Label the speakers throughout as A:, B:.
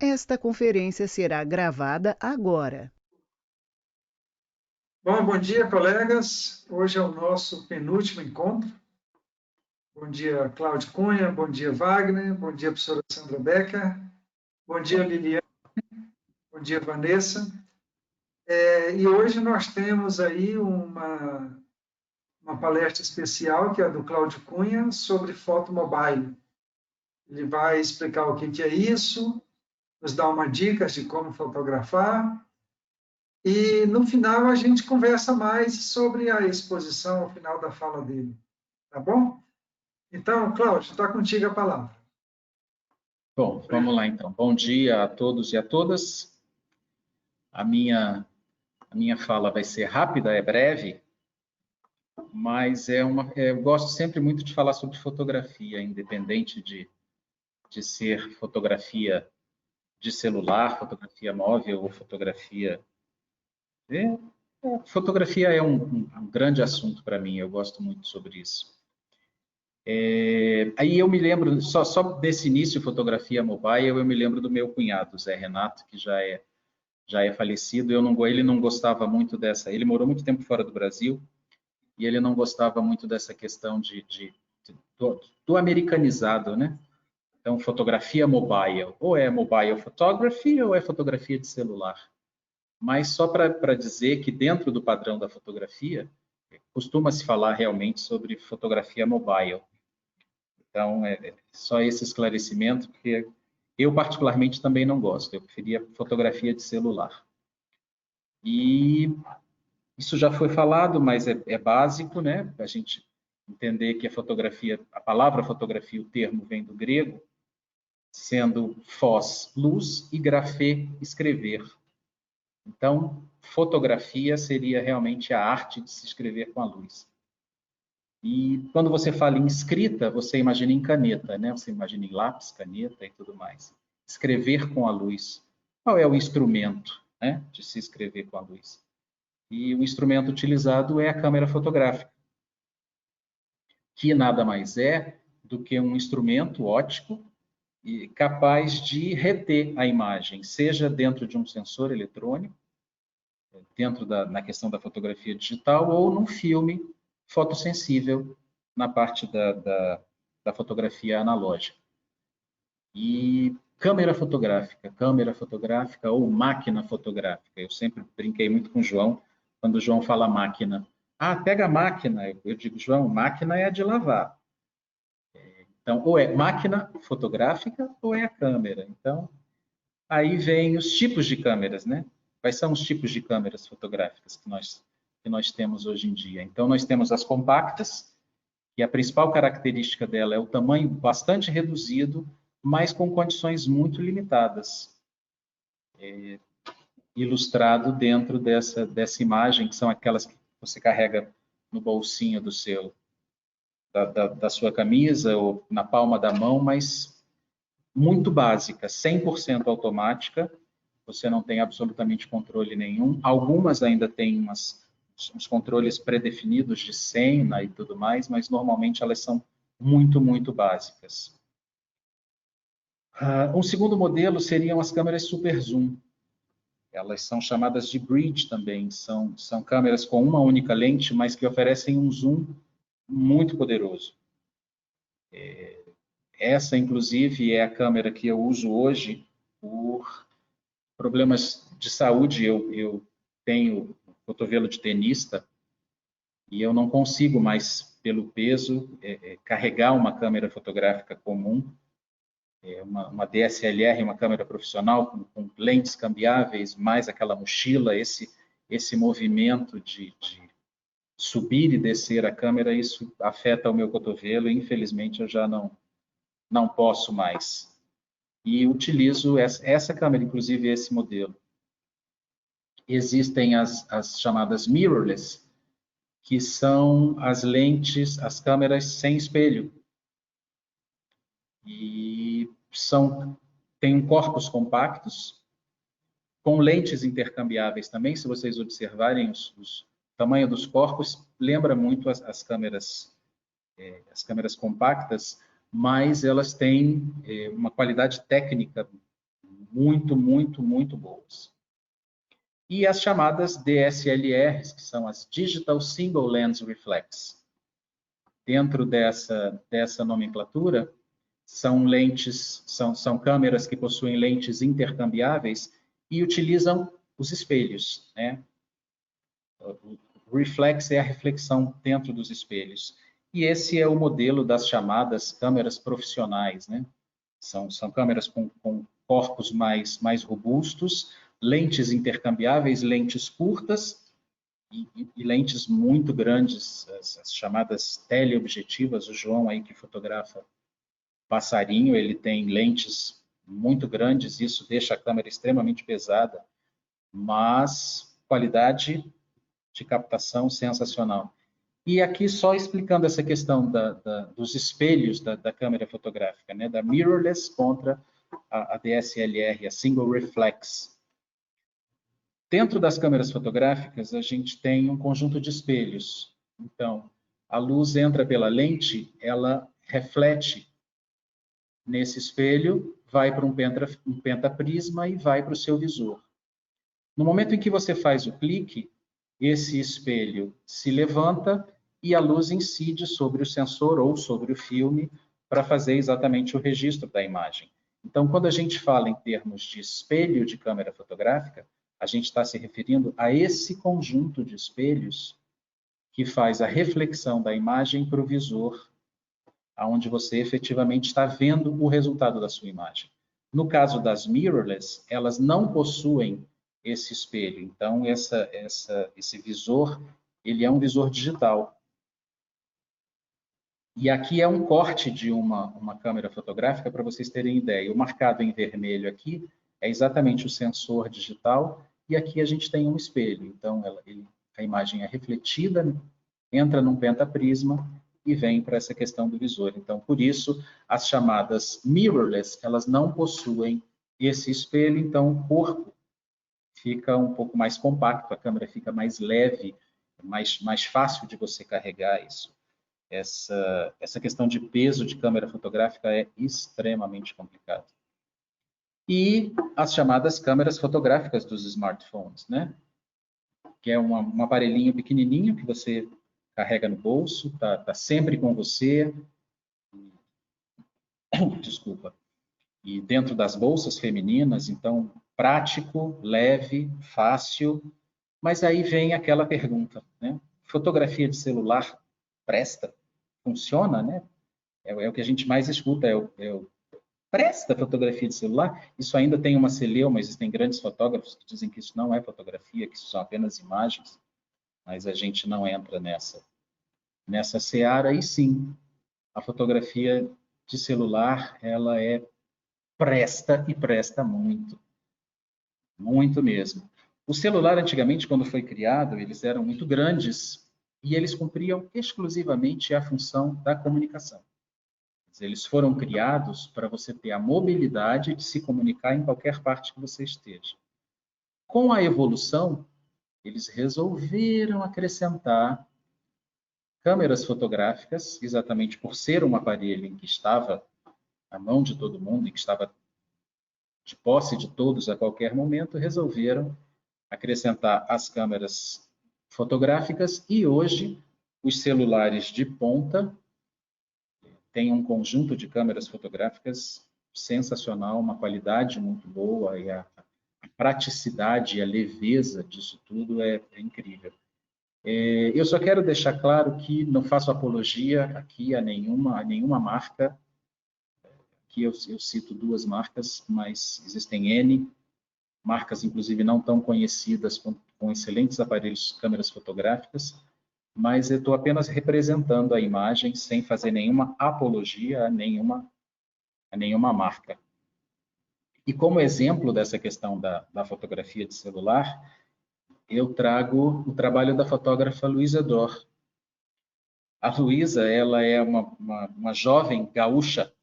A: Esta conferência será gravada agora.
B: Bom dia, colegas. Hoje é o nosso penúltimo encontro. Bom dia, Cláudio Cunha. Bom dia, Wagner. Bom dia, professora Sandra Becker. Bom dia, Liliane. Bom dia, Vanessa. E hoje nós temos aí uma palestra especial, que é a do Cláudio Cunha, sobre foto mobile. Ele vai explicar o que é isso, nos dar uma dicas de como fotografar. E no final a gente conversa mais sobre a exposição, ao final da fala dele. Tá bom? Então, Cláudio, está contigo a palavra.
C: Bom, vamos lá então. Bom dia a todos e a todas. A minha fala vai ser rápida, é breve, mas eu gosto sempre muito de falar sobre fotografia, independente de ser fotografia de celular, fotografia móvel ou fotografia. Fotografia é um grande assunto para mim, eu gosto muito sobre isso. Aí eu me lembro, só desse início de fotografia mobile, eu me lembro do meu cunhado, Zé Renato, que já é falecido. Ele não gostava muito dessa, ele morou muito tempo fora do Brasil, e ele não gostava muito dessa questão do americanizado, né? Então, fotografia mobile, ou é mobile photography ou é fotografia de celular. Mas só para dizer que dentro do padrão da fotografia, costuma-se falar realmente sobre fotografia mobile. Então, só esse esclarecimento, porque eu particularmente também não gosto, eu preferia fotografia de celular. E isso já foi falado, mas é básico, né? A gente entender que a palavra fotografia, o termo vem do grego, sendo phos, luz, e grafê, escrever. Então, fotografia seria realmente a arte de se escrever com a luz. E quando você fala em escrita, você imagina em caneta, né? Você imagina em lápis, caneta e tudo mais. Escrever com a luz. Qual é o instrumento, né, de se escrever com a luz? E o instrumento utilizado é a câmera fotográfica, que nada mais é do que um instrumento óptico e capaz de reter a imagem, seja dentro de um sensor eletrônico, na questão da fotografia digital, ou num filme fotossensível na parte da fotografia analógica. E câmera fotográfica ou máquina fotográfica. Eu sempre brinquei muito com o João, quando o João fala máquina. Ah, pega a máquina. Eu digo, João, máquina é a de lavar. Então, ou é máquina fotográfica ou é a câmera. Então, aí vem os tipos de câmeras, né? Quais são os tipos de câmeras fotográficas que nós temos hoje em dia? Então, nós temos as compactas, e a principal característica dela é o tamanho bastante reduzido, mas com condições muito limitadas. Ilustrado dentro dessa imagem, que são aquelas que você carrega no bolsinho da sua camisa ou na palma da mão, mas muito básica, 100% automática, você não tem absolutamente controle nenhum. Algumas ainda têm uns controles pré-definidos de cena e tudo mais, mas normalmente elas são muito, muito básicas. Um segundo modelo seriam as câmeras super zoom. Elas são chamadas de bridge também, são câmeras com uma única lente, mas que oferecem um zoom muito poderoso. Essa, inclusive, é a câmera que eu uso hoje por problemas de saúde. Eu tenho cotovelo de tenista e eu não consigo mais, pelo peso, carregar uma câmera fotográfica comum, uma DSLR, uma câmera profissional com lentes cambiáveis, mais aquela mochila, esse movimento de subir e descer a câmera, isso afeta o meu cotovelo e, infelizmente, eu já não posso mais. E utilizo essa câmera, inclusive esse modelo. Existem as chamadas mirrorless, que são as lentes, as câmeras sem espelho. E têm corpos compactos, com lentes intercambiáveis também. Se vocês observarem o tamanho dos corpos, lembra muito as câmeras compactas, mas elas têm uma qualidade técnica muito, muito, muito boas. E as chamadas DSLRs, que são as Digital Single Lens Reflex. Dentro dessa nomenclatura, são lentes, são câmeras que possuem lentes intercambiáveis e utilizam os espelhos, né? O reflex é a reflexão dentro dos espelhos. E esse é o modelo das chamadas câmeras profissionais, né? São câmeras com corpos mais robustos, lentes intercambiáveis, lentes curtas e lentes muito grandes, as chamadas teleobjetivas. O João aí que fotografa passarinho, ele tem lentes muito grandes, isso deixa a câmera extremamente pesada, mas qualidade de captação sensacional. E aqui só explicando essa questão dos espelhos da câmera fotográfica, né? Da mirrorless contra a DSLR, a single reflex. Dentro das câmeras fotográficas, a gente tem um conjunto de espelhos. Então, a luz entra pela lente, ela reflete nesse espelho, vai para um pentaprisma e vai para o seu visor. No momento em que você faz o clique, esse espelho se levanta e a luz incide sobre o sensor ou sobre o filme para fazer exatamente o registro da imagem. Então, quando a gente fala em termos de espelho de câmera fotográfica, a gente está se referindo a esse conjunto de espelhos que faz a reflexão da imagem para o visor, onde você efetivamente está vendo o resultado da sua imagem. No caso das mirrorless, elas não possuem esse espelho. Então, esse visor, ele é um visor digital. E aqui é um corte de uma câmera fotográfica, para vocês terem ideia. O marcado em vermelho aqui é exatamente o sensor digital, e aqui a gente tem um espelho. Então, a imagem é refletida, entra num pentaprisma e vem para essa questão do visor. Então, por isso, as chamadas mirrorless, elas não possuem esse espelho, então o corpo fica um pouco mais compacto, a câmera fica mais leve, mais fácil de você carregar isso. Essa questão de peso de câmera fotográfica é extremamente complicada. E as chamadas câmeras fotográficas dos smartphones, né? Que é um aparelhinho pequenininho que você carrega no bolso, tá sempre com você. Desculpa. E dentro das bolsas femininas, então, prático, leve, fácil. Mas aí vem aquela pergunta, né? Fotografia de celular presta? Funciona, né? É o que a gente mais escuta, presta fotografia de celular? Isso ainda tem uma celeuma, existem grandes fotógrafos que dizem que isso não é fotografia, que isso são apenas imagens, mas a gente não entra nessa seara. E sim, a fotografia de celular, ela presta e presta muito. Muito mesmo. O celular, antigamente, quando foi criado, eles eram muito grandes e eles cumpriam exclusivamente a função da comunicação. Eles foram criados para você ter a mobilidade de se comunicar em qualquer parte que você esteja. Com a evolução, eles resolveram acrescentar câmeras fotográficas, exatamente por ser um aparelho em que estava à mão de todo mundo, em que estava de posse de todos a qualquer momento, resolveram acrescentar as câmeras fotográficas e hoje os celulares de ponta têm um conjunto de câmeras fotográficas sensacional, uma qualidade muito boa e a praticidade e a leveza disso tudo é incrível. Eu só quero deixar claro que não faço apologia aqui a nenhuma marca. Aqui eu cito duas marcas, mas existem N marcas, inclusive não tão conhecidas, com excelentes aparelhos, câmeras fotográficas, mas eu estou apenas representando a imagem sem fazer nenhuma apologia a nenhuma marca. E como exemplo dessa questão da fotografia de celular, eu trago o trabalho da fotógrafa Luísa Dor. A Luísa, ela é uma jovem gaúcha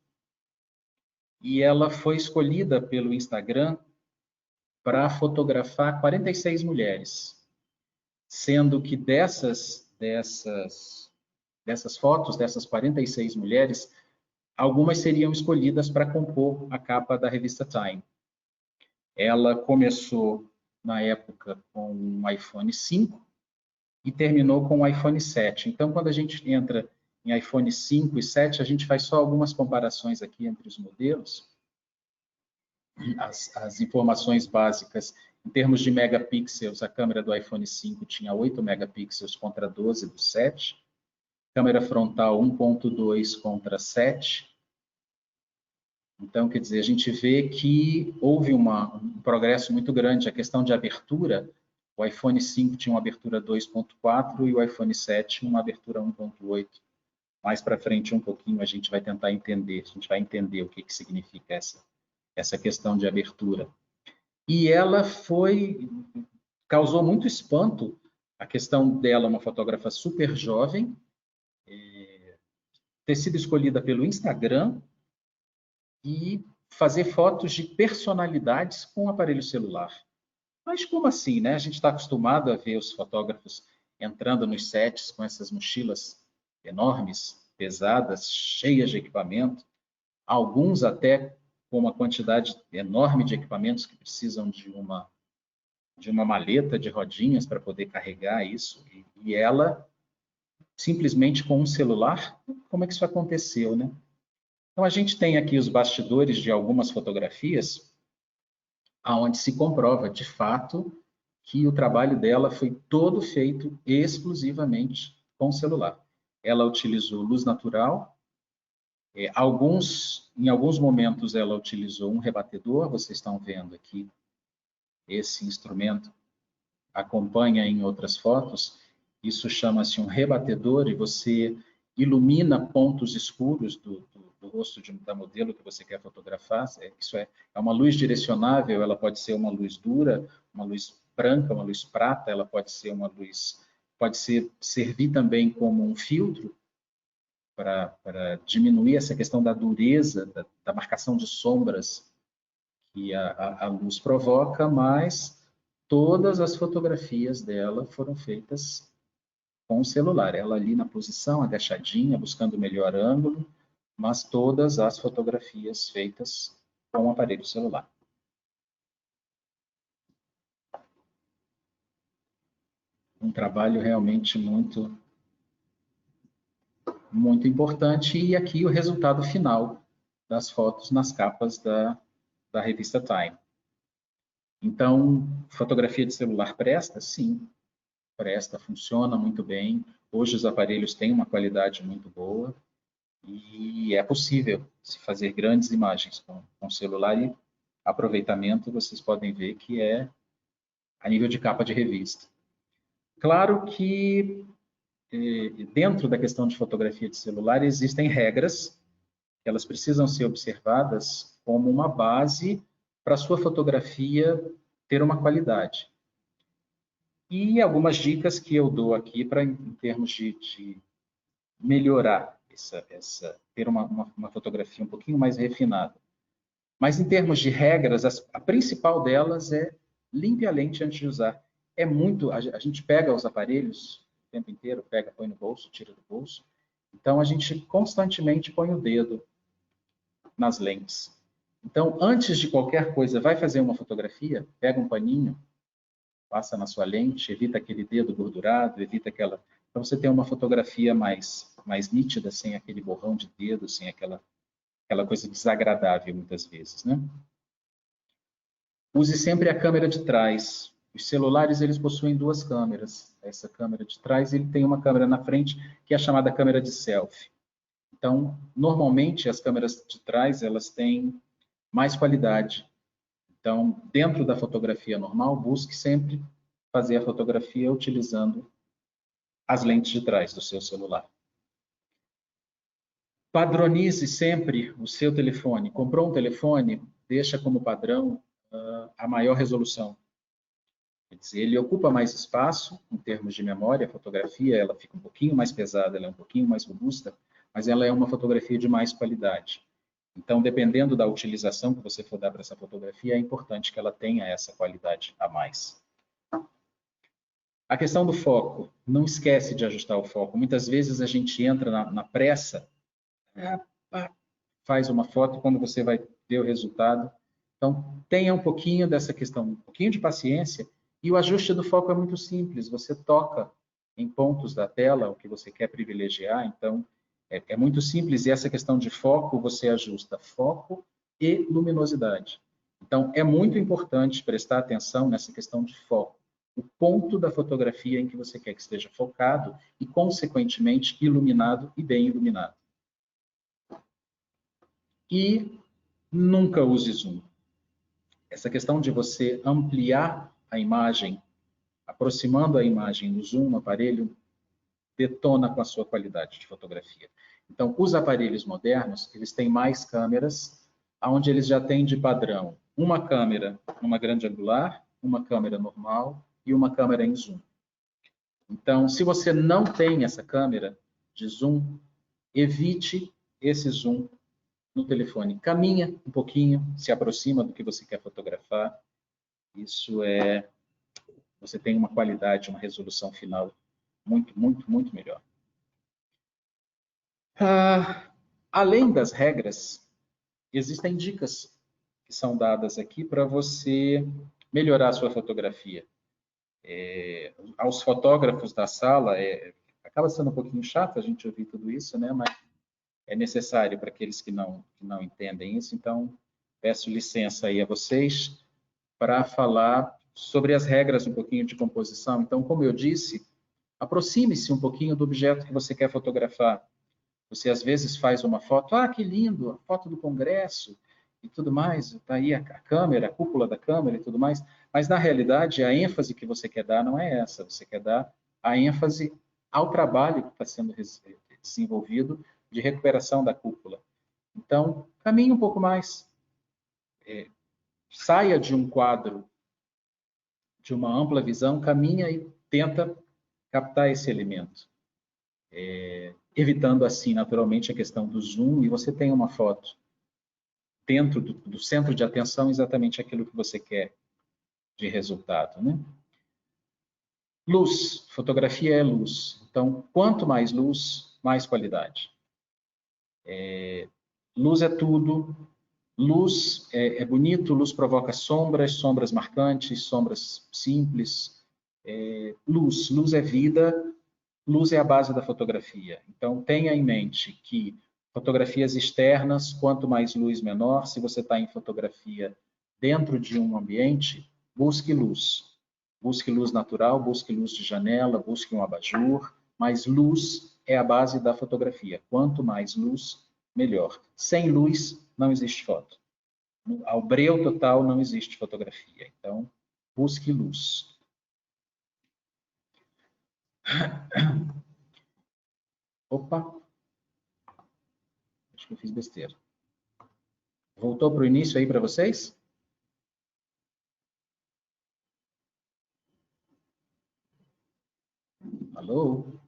C: e ela foi escolhida pelo Instagram para fotografar 46 mulheres, sendo que dessas fotos, dessas 46 mulheres, algumas seriam escolhidas para compor a capa da revista Time. Ela começou, na época, com o iPhone 5 e terminou com o iPhone 7. Então, quando a gente entra em iPhone 5 e 7, a gente faz só algumas comparações aqui entre os modelos. As informações básicas, em termos de megapixels, a câmera do iPhone 5 tinha 8 megapixels contra 12 do 7. Câmera frontal 1.2 contra 7. Então, quer dizer, a gente vê que houve um progresso muito grande. A questão de abertura, o iPhone 5 tinha uma abertura 2.4 e o iPhone 7 uma abertura 1.8. Mais para frente um pouquinho a gente vai tentar entender, a gente vai entender o que significa essa questão de abertura. E ela causou muito espanto, a questão dela, uma fotógrafa super jovem, ter sido escolhida pelo Instagram e fazer fotos de personalidades com o aparelho celular. Mas como assim, né? A gente está acostumado a ver os fotógrafos entrando nos sets com essas mochilas enormes, pesadas, cheias de equipamento, alguns até com uma quantidade enorme de equipamentos que precisam de uma maleta de rodinhas para poder carregar isso. E ela, simplesmente com um celular, como é que isso aconteceu, né? Então, a gente tem aqui os bastidores de algumas fotografias onde se comprova, de fato, que o trabalho dela foi todo feito exclusivamente com celular. Ela utilizou luz natural, em alguns momentos ela utilizou um rebatedor, vocês estão vendo aqui, esse instrumento acompanha em outras fotos, isso chama-se um rebatedor e você ilumina pontos escuros do rosto da modelo que você quer fotografar. Isso é uma luz direcionável, ela pode ser uma luz dura, uma luz branca, uma luz prata, ela pode ser uma luz, servir também como um filtro para diminuir essa questão da dureza, da marcação de sombras que a luz provoca, mas todas as fotografias dela foram feitas com o celular. Ela ali na posição, agachadinha, buscando o melhor ângulo, mas todas as fotografias feitas com o aparelho celular. Um trabalho realmente muito importante. E aqui o resultado final das fotos nas capas da revista Time. Então, fotografia de celular presta? Sim, presta, funciona muito bem. Hoje os aparelhos têm uma qualidade muito boa e é possível se fazer grandes imagens com celular e aproveitamento, vocês podem ver que é a nível de capa de revista. Claro que dentro da questão de fotografia de celular existem regras que elas precisam ser observadas como uma base para a sua fotografia ter uma qualidade. E algumas dicas que eu dou aqui para em termos de melhorar ter uma fotografia um pouquinho mais refinada. Mas em termos de regras, a principal delas é limpe a lente antes de usar. A gente pega os aparelhos o tempo inteiro, põe no bolso, tira do bolso. Então a gente constantemente põe o dedo nas lentes. Então, antes de qualquer coisa, vai fazer uma fotografia, pega um paninho, passa na sua lente, evita aquele dedo gordurado, evita aquela... Para você ter uma fotografia mais nítida, sem aquele borrão de dedo, sem aquela coisa desagradável, muitas vezes, né? Use sempre a câmera de trás. Os celulares, eles possuem duas câmeras. Essa câmera de trás, ele tem uma câmera na frente, que é a chamada câmera de selfie. Então, normalmente, as câmeras de trás, elas têm mais qualidade. Então, dentro da fotografia normal, busque sempre fazer a fotografia utilizando as lentes de trás do seu celular. Padronize sempre o seu telefone. Comprou um telefone, deixa como padrão a maior resolução. Quer dizer, ele ocupa mais espaço em termos de memória. A fotografia ela fica um pouquinho mais pesada, ela é um pouquinho mais robusta, mas ela é uma fotografia de mais qualidade. Então, dependendo da utilização que você for dar para essa fotografia, é importante que ela tenha essa qualidade a mais. A questão do foco. Não esquece de ajustar o foco. Muitas vezes a gente entra na pressa, faz uma foto, quando você vai ver o resultado, Então, tenha um pouquinho dessa questão, um pouquinho de paciência, e o ajuste do foco é muito simples. Você toca em pontos da tela o que você quer privilegiar, então é muito simples, e essa questão de foco, você ajusta foco e luminosidade. Então, é muito importante prestar atenção nessa questão de foco, o ponto da fotografia em que você quer que esteja focado e, consequentemente, iluminado e bem iluminado. E nunca use zoom. Essa questão de você ampliar a imagem, aproximando a imagem do zoom no aparelho, detona com a sua qualidade de fotografia. Então, os aparelhos modernos, eles têm mais câmeras, onde eles já têm de padrão uma câmera numa grande angular, uma câmera normal e uma câmera em zoom. Então, se você não tem essa câmera de zoom, evite esse zoom no telefone. Caminha um pouquinho, se aproxima do que você quer fotografar. Isso você tem uma qualidade, uma resolução final muito, muito, muito melhor. Além das regras, existem dicas que são dadas aqui para você melhorar a sua fotografia. Aos fotógrafos da sala, acaba sendo um pouquinho chato a gente ouvir tudo isso, né? Mas é necessário para aqueles que não entendem isso. Então, peço licença aí a vocês para falar sobre as regras um pouquinho de composição. Então, como eu disse, aproxime-se um pouquinho do objeto que você quer fotografar. Você às vezes faz uma foto, que lindo, a foto do congresso e tudo mais, está aí a câmera, a cúpula da câmera e tudo mais, mas na realidade a ênfase que você quer dar não é essa, você quer dar a ênfase ao trabalho que está sendo desenvolvido de recuperação da cúpula. Então, caminhe um pouco mais, saia de um quadro de uma ampla visão, caminha e tenta captar esse elemento. Evitando assim, naturalmente, a questão do zoom, e você tem uma foto dentro do centro de atenção, exatamente aquilo que você quer de resultado, né? Luz, fotografia é luz. Então, quanto mais luz, mais qualidade. Luz é tudo. Luz é bonito, luz provoca sombras, sombras marcantes, sombras simples. Luz é vida, luz é a base da fotografia. Então, tenha em mente que fotografias externas, quanto mais luz, menor. Se você está em fotografia dentro de um ambiente, busque luz. Busque luz natural, busque luz de janela, busque um abajur, mas luz é a base da fotografia. Quanto mais luz, melhor. Sem luz, não existe foto. Ao breu total, não existe fotografia. Então, busque luz. Opa! Acho que eu fiz besteira. Voltou para o início aí para vocês? Alô?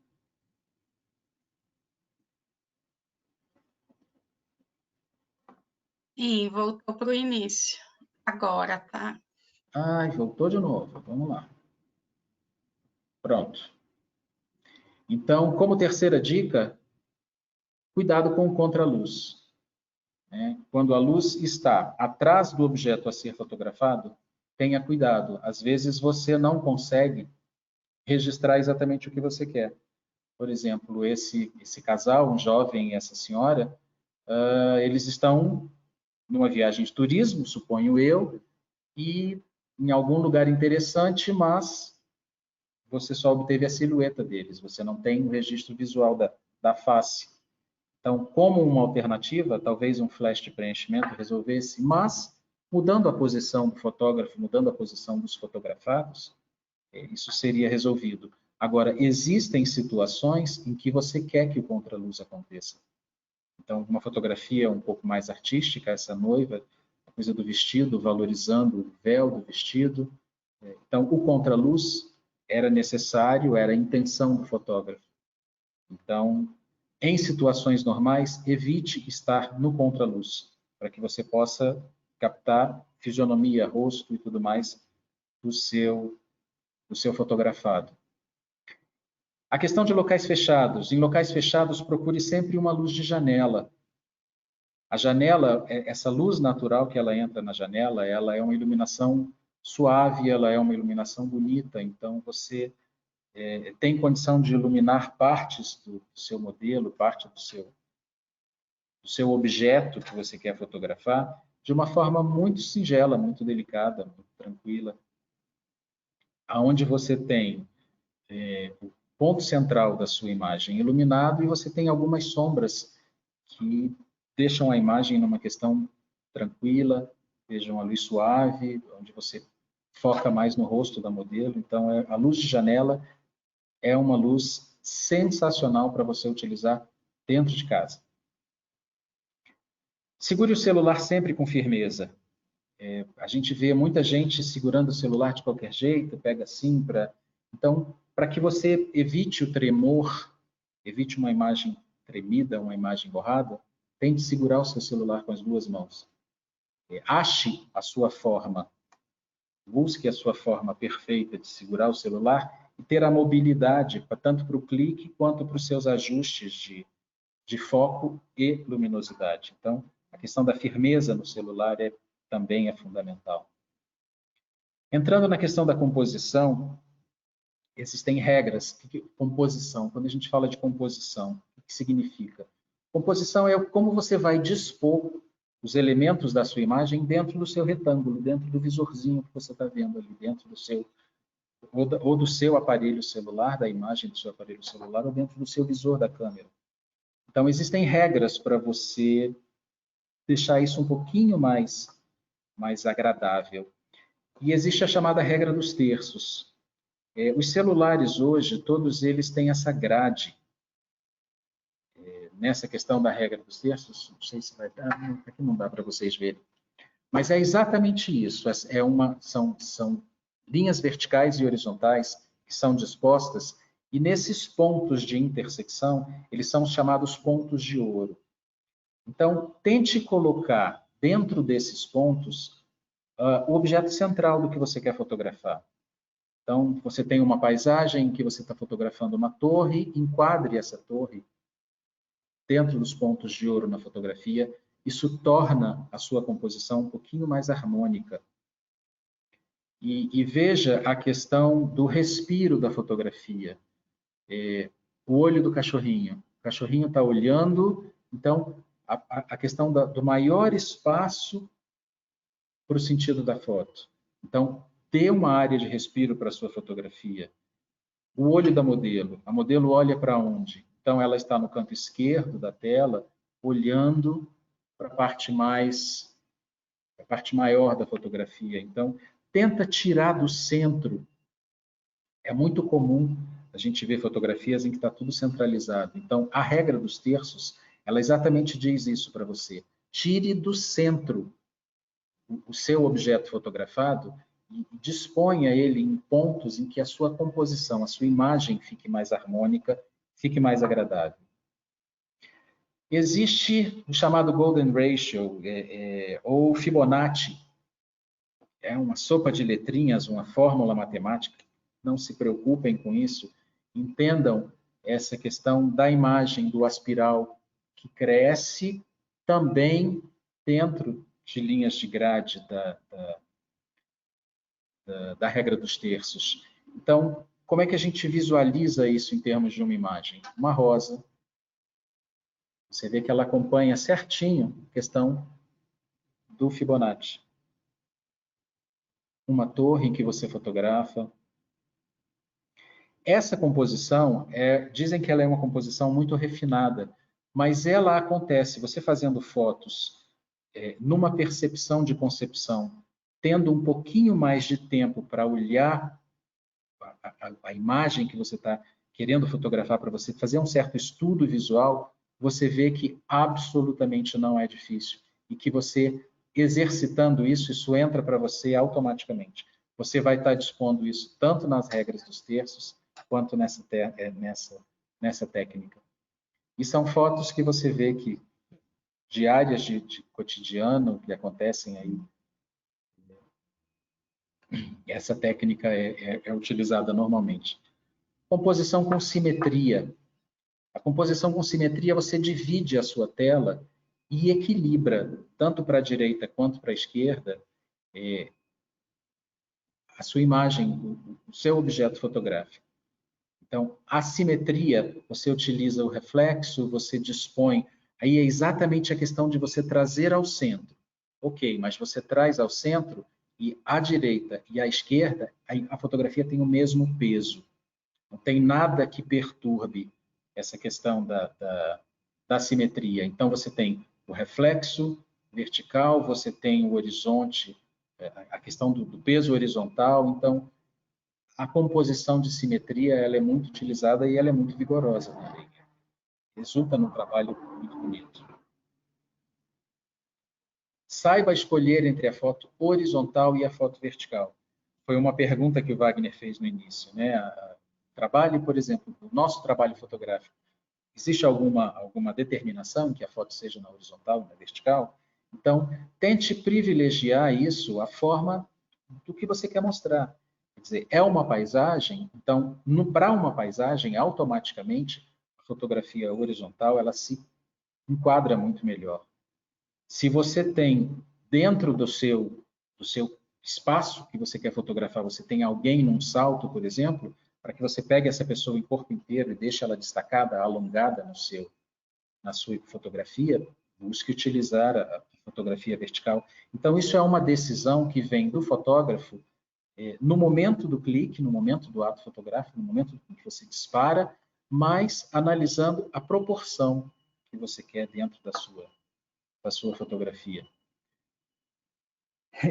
D: Sim, voltou para o início. Agora, tá?
C: Ai, voltou de novo. Vamos lá. Pronto. Então, como terceira dica, cuidado com o contraluz. Quando a luz está atrás do objeto a ser fotografado, tenha cuidado. Às vezes você não consegue registrar exatamente o que você quer. Por exemplo, esse casal, um jovem e essa senhora, eles estão numa viagem de turismo, suponho eu, e em algum lugar interessante, mas você só obteve a silhueta deles, você não tem o registro visual da face. Então, como uma alternativa, talvez um flash de preenchimento resolvesse, mas mudando a posição do fotógrafo, mudando a posição dos fotografados, isso seria resolvido. Agora, existem situações em que você quer que o contraluz aconteça. Então, uma fotografia um pouco mais artística, essa noiva, a coisa do vestido, valorizando o véu do vestido. Então, o contraluz era necessário, era a intenção do fotógrafo. Então, em situações normais, evite estar no contraluz, para que você possa captar fisionomia, rosto e tudo mais do seu fotografado. A questão de locais fechados. Em locais fechados, procure sempre uma luz de janela. A janela, essa luz natural que ela entra na janela, ela é uma iluminação suave, ela é uma iluminação bonita, então você tem condição de iluminar partes do seu modelo, parte do seu objeto que você quer fotografar, de uma forma muito singela, muito delicada, muito tranquila, aonde você tem o ponto central da sua imagem iluminado e você tem algumas sombras que deixam a imagem numa questão tranquila, vejam a luz suave, onde você foca mais no rosto da modelo. Então, a luz de janela é uma luz sensacional para você utilizar dentro de casa. Segure o celular sempre com firmeza. A gente vê muita gente segurando o celular de qualquer jeito, pega assim para... Então, para que você evite o tremor, evite uma imagem tremida, uma imagem borrada, tente segurar o seu celular com as duas mãos. Ache a sua forma, busque a sua forma perfeita de segurar o celular e ter a mobilidade, tanto para o clique quanto para os seus ajustes de foco e luminosidade. Então, a questão da firmeza no celular também é fundamental. Entrando na questão da composição, existem regras. Composição, quando a gente fala de composição, o que significa? Composição é como você vai dispor os elementos da sua imagem dentro do seu retângulo, dentro do visorzinho que você está vendo ali, dentro do seu, ou do seu aparelho celular, da imagem do seu aparelho celular, ou dentro do seu visor da câmera. Então, existem regras para você deixar isso um pouquinho mais agradável. E existe a chamada regra dos terços. Os celulares hoje, todos eles têm essa grade. Nessa questão da regra dos terços, não sei se vai dar, aqui não dá para vocês verem. Mas é exatamente isso. São linhas verticais e horizontais que são dispostas, e nesses pontos de intersecção, eles são chamados pontos de ouro. Então, tente colocar dentro desses pontos o objeto central do que você quer fotografar. Então, você tem uma paisagem em que você está fotografando uma torre, enquadre essa torre dentro dos pontos de ouro na fotografia. Isso torna a sua composição um pouquinho mais harmônica. E veja a questão do respiro da fotografia. O olho do cachorrinho. O cachorrinho está olhando, então a questão do maior espaço para o sentido da foto. Então, dê uma área de respiro para a sua fotografia. O olho da modelo. A modelo olha para onde? Então, ela está no canto esquerdo da tela, olhando para a parte maior da fotografia. Então, tenta tirar do centro. É muito comum a gente ver fotografias em que está tudo centralizado. Então, a regra dos terços, ela exatamente diz isso para você. Tire do centro o seu objeto fotografado e disponha ele em pontos em que a sua composição, a sua imagem fique mais harmônica, fique mais agradável. Existe o chamado Golden Ratio, ou Fibonacci. É uma sopa de letrinhas, uma fórmula matemática. Não se preocupem com isso. Entendam essa questão da imagem do aspiral, que cresce também dentro de linhas de grade da regra dos terços. Então, como é que a gente visualiza isso em termos de uma imagem? Uma rosa. Você vê que ela acompanha certinho a questão do Fibonacci. Uma torre em que você fotografa. Essa composição, dizem que ela é uma composição muito refinada, mas ela acontece, você fazendo fotos numa percepção de concepção, tendo um pouquinho mais de tempo para olhar a imagem que você está querendo fotografar, para você fazer um certo estudo visual, você vê que absolutamente não é difícil e que você, exercitando isso, isso entra para você automaticamente. Você vai estar dispondo isso tanto nas regras dos terços, quanto nessa técnica. E são fotos que você vê que de áreas de cotidiano que acontecem aí. Essa técnica é utilizada normalmente. Composição com simetria. A composição com simetria, você divide a sua tela e equilibra, tanto para a direita quanto para a esquerda, a sua imagem, o seu objeto fotográfico. Então, a simetria, você utiliza o reflexo, você dispõe, aí é exatamente a questão de você trazer ao centro. Ok, mas você traz ao centro e à direita e à esquerda, a fotografia tem o mesmo peso. Não tem nada que perturbe essa questão da simetria. Então, você tem o reflexo vertical, você tem o horizonte, a questão do peso horizontal. Então, a composição de simetria ela é muito utilizada e ela é muito vigorosa também. Resulta num trabalho muito bonito. Saiba escolher entre a foto horizontal e a foto vertical. Foi uma pergunta que o Wagner fez no início, né? Trabalhe, por exemplo, o nosso trabalho fotográfico. Existe alguma determinação que a foto seja na horizontal ou na vertical? Então, tente privilegiar isso, a forma do que você quer mostrar. Quer dizer, é uma paisagem, então, para uma paisagem, automaticamente, a fotografia horizontal, ela se enquadra muito melhor. Se você tem, dentro do seu espaço que você quer fotografar, você tem alguém num salto, por exemplo, para que você pegue essa pessoa em corpo inteiro e deixe ela destacada, alongada na sua fotografia, busque utilizar a fotografia vertical. Então, isso é uma decisão que vem do fotógrafo no momento do clique, no momento do ato fotográfico, no momento em que você dispara, mas analisando a proporção que você quer dentro da sua fotografia.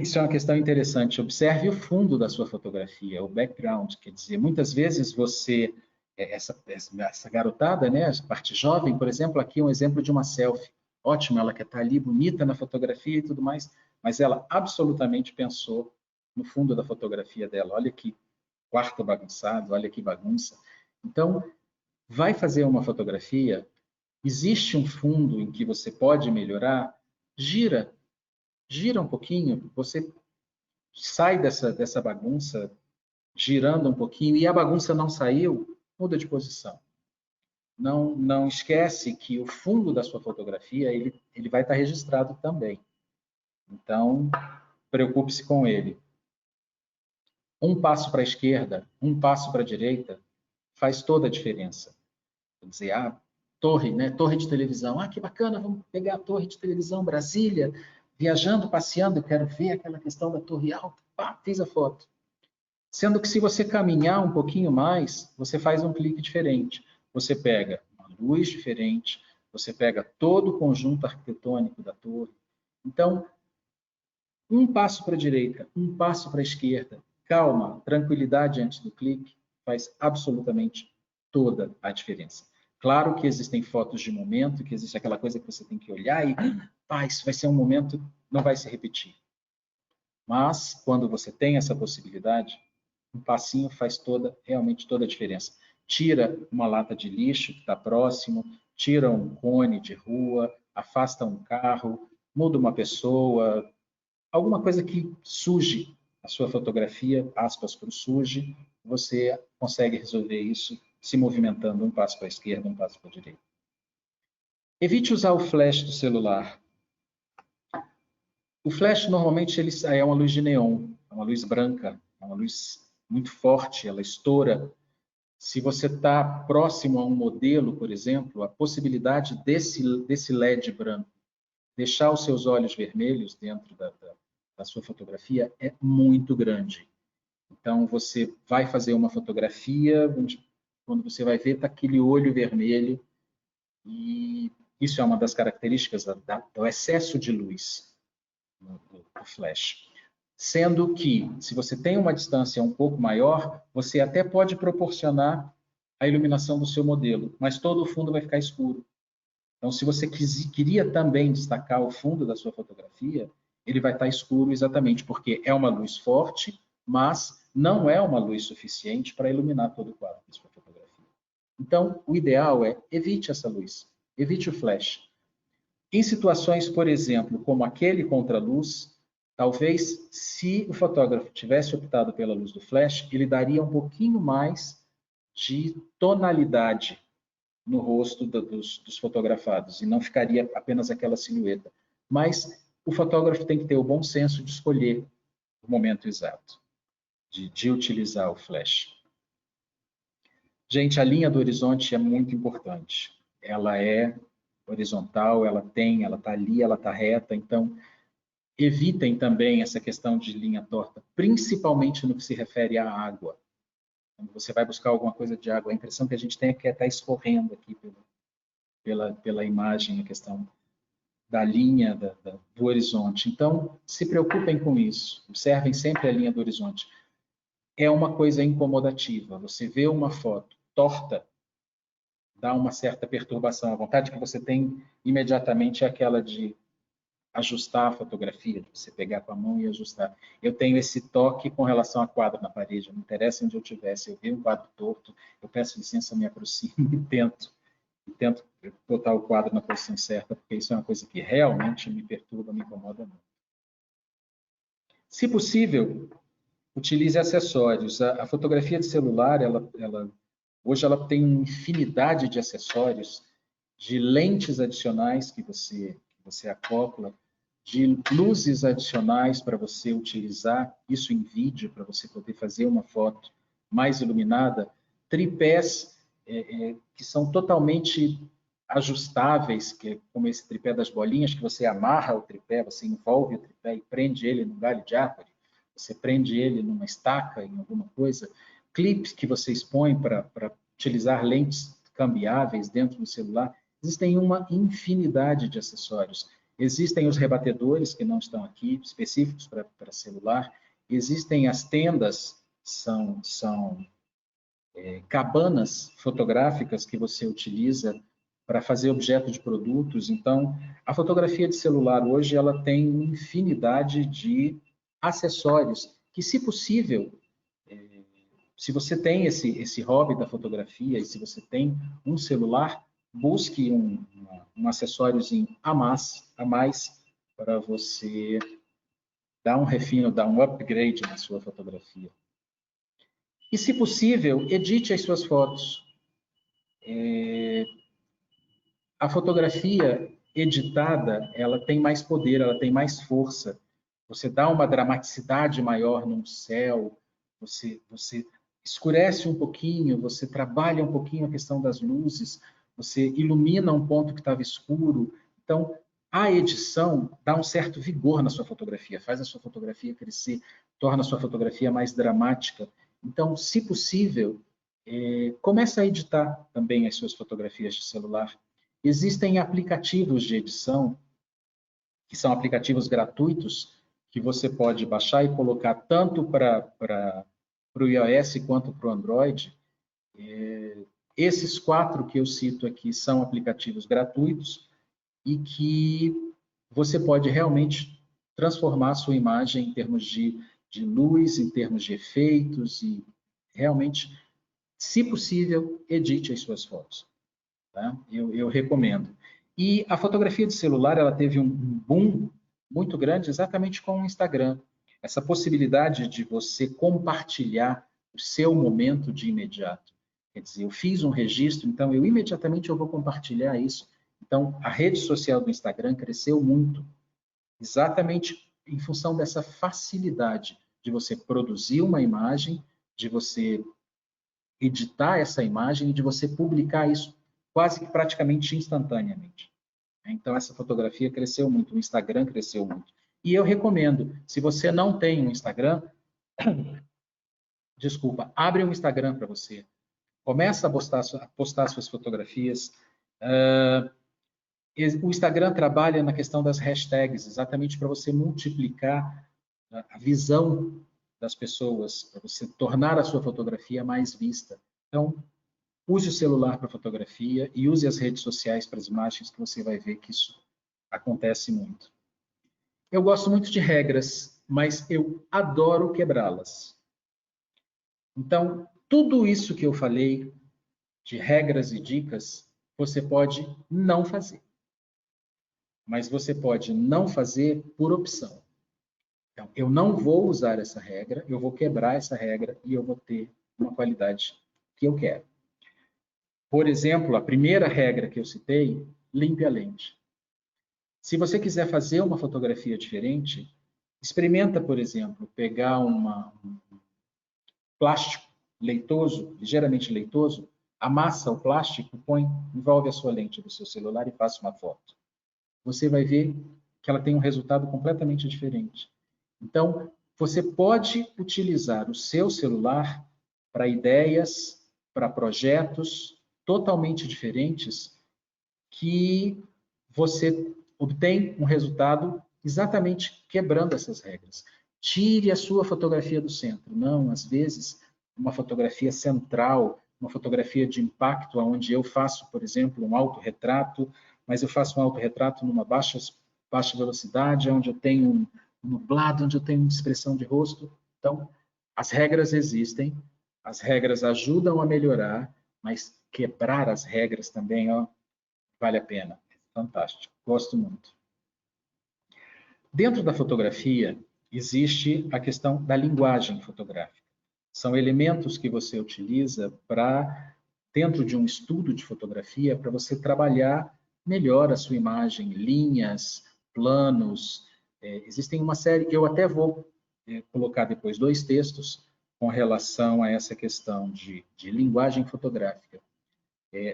C: Isso é uma questão interessante. Observe o fundo da sua fotografia, o background. Quer dizer, muitas vezes você, essa garotada, né, essa parte jovem, por exemplo, aqui é um exemplo de uma selfie. Ótimo, ela quer estar ali bonita na fotografia e tudo mais, mas ela absolutamente pensou no fundo da fotografia dela. Olha que quarto bagunçado, olha que bagunça. Então, vai fazer uma fotografia, existe um fundo em que você pode melhorar, gira um pouquinho, você sai dessa bagunça, girando um pouquinho, e a bagunça não saiu, muda de posição. Não esquece que o fundo da sua fotografia, ele vai estar registrado também. Então, preocupe-se com ele. Um passo para a esquerda, um passo para a direita, faz toda a diferença. Quer dizer, torre, né? Torre de televisão. Que bacana, vamos pegar a torre de televisão Brasília, viajando, passeando, eu quero ver aquela questão da torre alta. Fiz a foto. Sendo que se você caminhar um pouquinho mais, você faz um clique diferente. Você pega uma luz diferente, você pega todo o conjunto arquitetônico da torre. Então, um passo para a direita, um passo para a esquerda, calma, tranquilidade antes do clique, faz absolutamente toda a diferença. Claro que existem fotos de momento, que existe aquela coisa que você tem que olhar e, isso vai ser um momento, não vai se repetir. Mas, quando você tem essa possibilidade, um passinho faz realmente toda a diferença. Tira uma lata de lixo que está próximo, tira um cone de rua, afasta um carro, muda uma pessoa, alguma coisa que suje a sua fotografia, aspas para o suje, você consegue resolver isso se movimentando um passo para a esquerda, um passo para a direita. Evite usar o flash do celular. O flash, normalmente, ele é uma luz de neon, é uma luz branca, é uma luz muito forte, ela estoura. Se você está próximo a um modelo, por exemplo, a possibilidade desse LED branco deixar os seus olhos vermelhos dentro da sua fotografia é muito grande. Então, você vai fazer uma fotografia, quando você vai ver, está aquele olho vermelho, e isso é uma das características do excesso de luz do flash. Sendo que, se você tem uma distância um pouco maior, você até pode proporcionar a iluminação do seu modelo, mas todo o fundo vai ficar escuro. Então, se você queria também destacar o fundo da sua fotografia, ele vai estar escuro exatamente porque é uma luz forte, mas não é uma luz suficiente para iluminar todo o quadro da sua fotografia. Então, o ideal é evite essa luz, evite o flash. Em situações, por exemplo, como aquele contraluz, talvez, se o fotógrafo tivesse optado pela luz do flash, ele daria um pouquinho mais de tonalidade no rosto dos fotografados, e não ficaria apenas aquela silhueta. Mas o fotógrafo tem que ter o bom senso de escolher o momento exato, de utilizar o flash. Gente, a linha do horizonte é muito importante. Ela é horizontal, ela está ali, ela está reta, então evitem também essa questão de linha torta, principalmente no que se refere à água. Quando você vai buscar alguma coisa de água, a impressão que a gente tem é que está escorrendo aqui pela imagem, a questão da linha do horizonte. Então, se preocupem com isso, observem sempre a linha do horizonte. É uma coisa incomodativa, você vê uma foto torta, dá uma certa perturbação. A vontade que você tem imediatamente é aquela de ajustar a fotografia, de você pegar com a mão e ajustar. Eu tenho esse toque com relação a quadro na parede, não interessa onde eu estivesse, eu vi um quadro torto, eu peço licença, me aproximo e tento botar o quadro na posição certa, porque isso é uma coisa que realmente me perturba, me incomoda muito. Se possível, utilize acessórios. A fotografia de celular, hoje ela tem uma infinidade de acessórios, de lentes adicionais que você acopla, de luzes adicionais para você utilizar isso em vídeo, para você poder fazer uma foto mais iluminada, tripés que são totalmente ajustáveis, que é como esse tripé das bolinhas, que você amarra o tripé, você envolve o tripé e prende ele num galho de árvore, você prende ele numa estaca, em alguma coisa, clipes que você expõe para utilizar lentes cambiáveis dentro do celular. Existem uma infinidade de acessórios. Existem os rebatedores, que não estão aqui, específicos para celular. Existem as tendas, são cabanas fotográficas que você utiliza para fazer objeto de produtos. Então, a fotografia de celular hoje ela tem uma infinidade de acessórios que, se possível, se você tem esse hobby da fotografia e se você tem um celular, busque um acessóriozinho a mais para você dar um refino, dar um upgrade na sua fotografia. E, se possível, edite as suas fotos. A fotografia editada, ela tem mais poder, ela tem mais força. Você dá uma dramaticidade maior num céu, você escurece um pouquinho, você trabalha um pouquinho a questão das luzes, você ilumina um ponto que estava escuro. Então, a edição dá um certo vigor na sua fotografia, faz a sua fotografia crescer, torna a sua fotografia mais dramática. Então, se possível, comece a editar também as suas fotografias de celular. Existem aplicativos de edição, que são aplicativos gratuitos, que você pode baixar e colocar tanto para o iOS quanto para o Android. Esses 4 que eu cito aqui são aplicativos gratuitos e que você pode realmente transformar a sua imagem em termos de luz, em termos de efeitos e realmente, se possível, edite as suas fotos. Tá? Eu recomendo. E a fotografia de celular ela teve um boom muito grande exatamente com o Instagram. Essa possibilidade de você compartilhar o seu momento de imediato. Quer dizer, eu fiz um registro, então eu imediatamente vou compartilhar isso. Então, a rede social do Instagram cresceu muito, exatamente em função dessa facilidade de você produzir uma imagem, de você editar essa imagem e de você publicar isso quase que praticamente instantaneamente. Então, essa fotografia cresceu muito, o Instagram cresceu muito. E eu recomendo, se você não tem um Instagram, desculpa, abre um Instagram para você. Começa a postar suas fotografias. O Instagram trabalha na questão das hashtags, exatamente para você multiplicar a visão das pessoas, para você tornar a sua fotografia mais vista. Então, use o celular para fotografia e use as redes sociais para as imagens, que você vai ver que isso acontece muito. Eu gosto muito de regras, mas eu adoro quebrá-las. Então, tudo isso que eu falei, de regras e dicas, você pode não fazer. Mas você pode não fazer por opção. Então, eu não vou usar essa regra, eu vou quebrar essa regra e eu vou ter uma qualidade que eu quero. Por exemplo, a primeira regra que eu citei, limpe a lente. Se você quiser fazer uma fotografia diferente, experimenta, por exemplo, pegar um plástico leitoso, ligeiramente leitoso, amassa o plástico, envolve a sua lente do seu celular e faça uma foto. Você vai ver que ela tem um resultado completamente diferente. Então, você pode utilizar o seu celular para ideias, para projetos totalmente diferentes que você obtém um resultado exatamente quebrando essas regras. Tire a sua fotografia do centro. Não, às vezes, uma fotografia central, uma fotografia de impacto, onde eu faço, por exemplo, um autorretrato, mas eu faço um autorretrato numa baixa velocidade, onde eu tenho um nublado, onde eu tenho expressão de rosto. Então, as regras existem, as regras ajudam a melhorar, mas quebrar as regras também, vale a pena. É fantástico. Gosto muito. Dentro da fotografia, existe a questão da linguagem fotográfica. São elementos que você utiliza dentro de um estudo de fotografia, para você trabalhar melhor a sua imagem, linhas, planos. Existem uma série, eu até vou colocar depois 2 textos com relação a essa questão de linguagem fotográfica.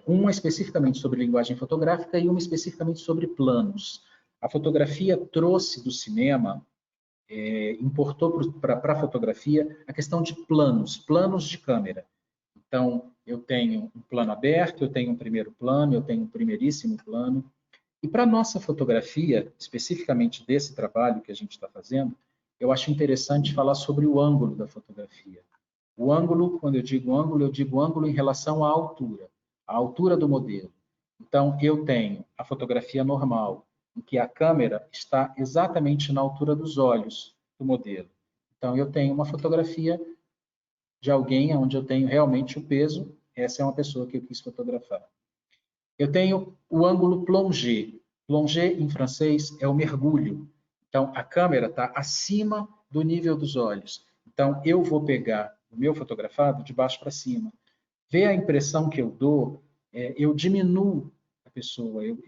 C: Uma especificamente sobre linguagem fotográfica e uma especificamente sobre planos. A fotografia trouxe do cinema, importou para a fotografia a questão de planos de câmera. Então, eu tenho um plano aberto, eu tenho um primeiro plano, eu tenho um primeiríssimo plano. E para a nossa fotografia, especificamente desse trabalho que a gente está fazendo, eu acho interessante falar sobre o ângulo da fotografia. O ângulo, quando eu digo ângulo em relação à altura do modelo. Então, eu tenho a fotografia normal, em que a câmera está exatamente na altura dos olhos do modelo. Então, eu tenho uma fotografia de alguém onde eu tenho realmente o peso. Essa é uma pessoa que eu quis fotografar. Eu tenho o ângulo plongé. Plongé, em francês, é o mergulho. Então, a câmera está acima do nível dos olhos. Então, eu vou pegar o meu fotografado de baixo para cima. Vê a impressão que eu dou, eu diminuo a pessoa, eu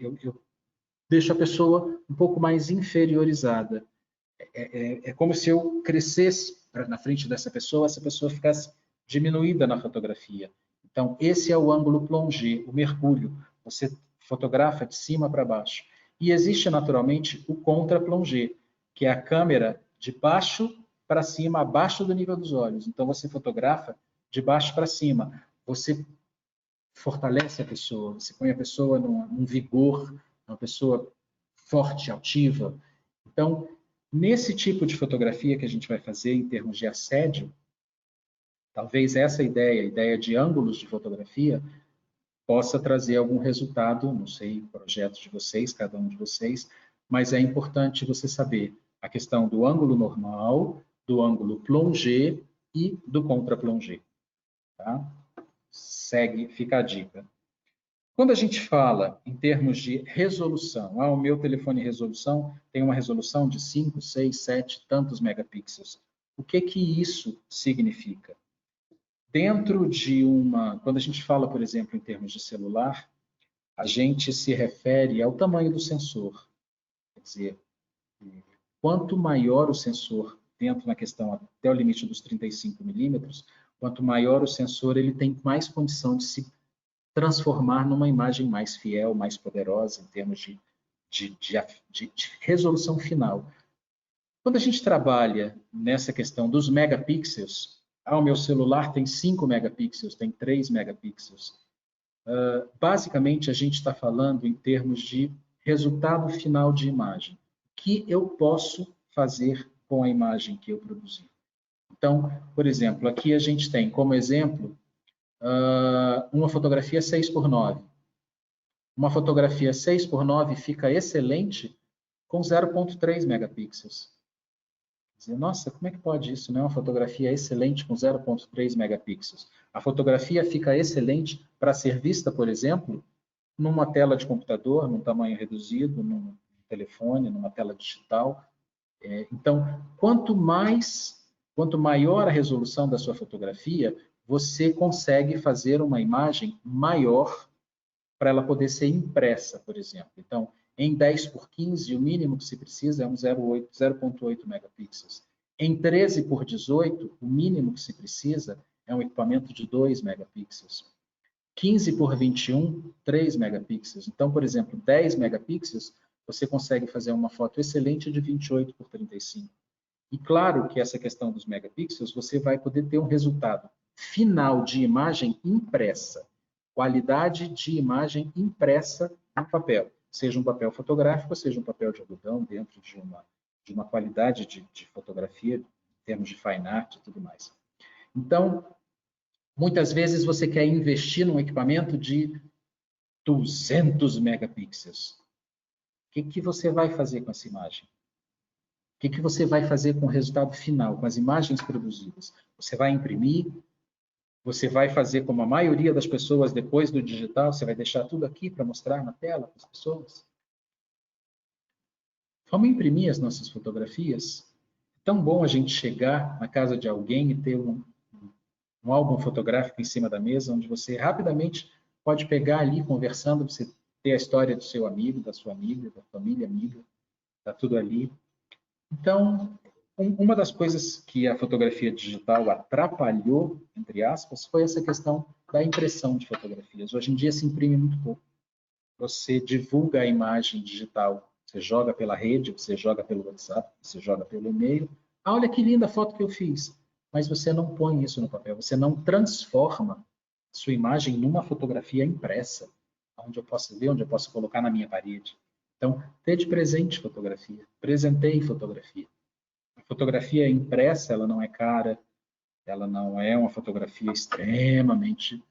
C: deixo a pessoa um pouco mais inferiorizada. É como se eu crescesse na frente dessa pessoa, essa pessoa ficasse diminuída na fotografia. Então, esse é o ângulo plongé, o mergulho. Você fotografa de cima para baixo. E existe, naturalmente, o contra-plongé, que é a câmera de baixo para cima, abaixo do nível dos olhos. Então, você fotografa de baixo para cima. Você fortalece a pessoa, você põe a pessoa num vigor, uma pessoa forte, altiva. Então, nesse tipo de fotografia que a gente vai fazer em termos de assédio, talvez essa ideia, a ideia de ângulos de fotografia, possa trazer algum resultado, não sei, projetos de vocês, cada um de vocês, mas é importante você saber a questão do ângulo normal, do ângulo plongé e do contra-plongé. Tá? Fica a dica. Quando a gente fala em termos de resolução, o meu telefone resolução tem uma resolução de 5, 6, 7, tantos megapixels. O que isso significa? Dentro de quando a gente fala, por exemplo, em termos de celular, a gente se refere ao tamanho do sensor. Quer dizer, quanto maior o sensor, dentro na questão até o limite dos 35 milímetros, quanto maior o sensor, ele tem mais condição de se transformar numa imagem mais fiel, mais poderosa, em termos de resolução final. Quando a gente trabalha nessa questão dos megapixels, o meu celular tem 5 megapixels, tem 3 megapixels. Basicamente, a gente está falando em termos de resultado final de imagem. O que eu posso fazer com a imagem que eu produzi? Então, por exemplo, aqui a gente tem como exemplo uma fotografia 6x9. Uma fotografia 6x9 fica excelente com 0,3 megapixels. Dizer, nossa, como é que pode isso? Não é uma fotografia excelente com 0,3 megapixels. A fotografia fica excelente para ser vista, por exemplo, numa tela de computador, num tamanho reduzido, num telefone, numa tela digital. Então, quanto maior a resolução da sua fotografia, você consegue fazer uma imagem maior para ela poder ser impressa, por exemplo. Então, em 10x15, o mínimo que se precisa é um 0,8 megapixels. Em 13x18, o mínimo que se precisa é um equipamento de 2 megapixels. 15x21, 3 megapixels. Então, por exemplo, 10 megapixels, você consegue fazer uma foto excelente de 28x35. E claro que essa questão dos megapixels, você vai poder ter um resultado final de imagem impressa. Qualidade de imagem impressa no papel. Seja um papel fotográfico, seja um papel de algodão, dentro de uma qualidade de fotografia, em termos de fine art e tudo mais. Então, muitas vezes você quer investir num equipamento de 200 megapixels. O que você vai fazer com essa imagem? O que você vai fazer com o resultado final, com as imagens produzidas? Você vai imprimir? Você vai fazer como a maioria das pessoas depois do digital? Você vai deixar tudo aqui para mostrar na tela para as pessoas? Vamos imprimir as nossas fotografias? É tão bom a gente chegar na casa de alguém e ter um álbum fotográfico em cima da mesa, onde você rapidamente pode pegar ali, conversando, você ter a história do seu amigo, da sua amiga, da família amiga, está tudo ali. Então, uma das coisas que a fotografia digital atrapalhou, entre aspas, foi essa questão da impressão de fotografias. Hoje em dia se imprime muito pouco. Você divulga a imagem digital, você joga pela rede, você joga pelo WhatsApp, você joga pelo e-mail. Ah, olha que linda foto que eu fiz. Mas você não põe isso no papel, você não transforma sua imagem numa fotografia impressa, onde eu posso ver, onde eu posso colocar na minha parede. Então, ter de presente fotografia, presenteie fotografia. A fotografia impressa, ela não é cara, ela não é uma fotografia extremamente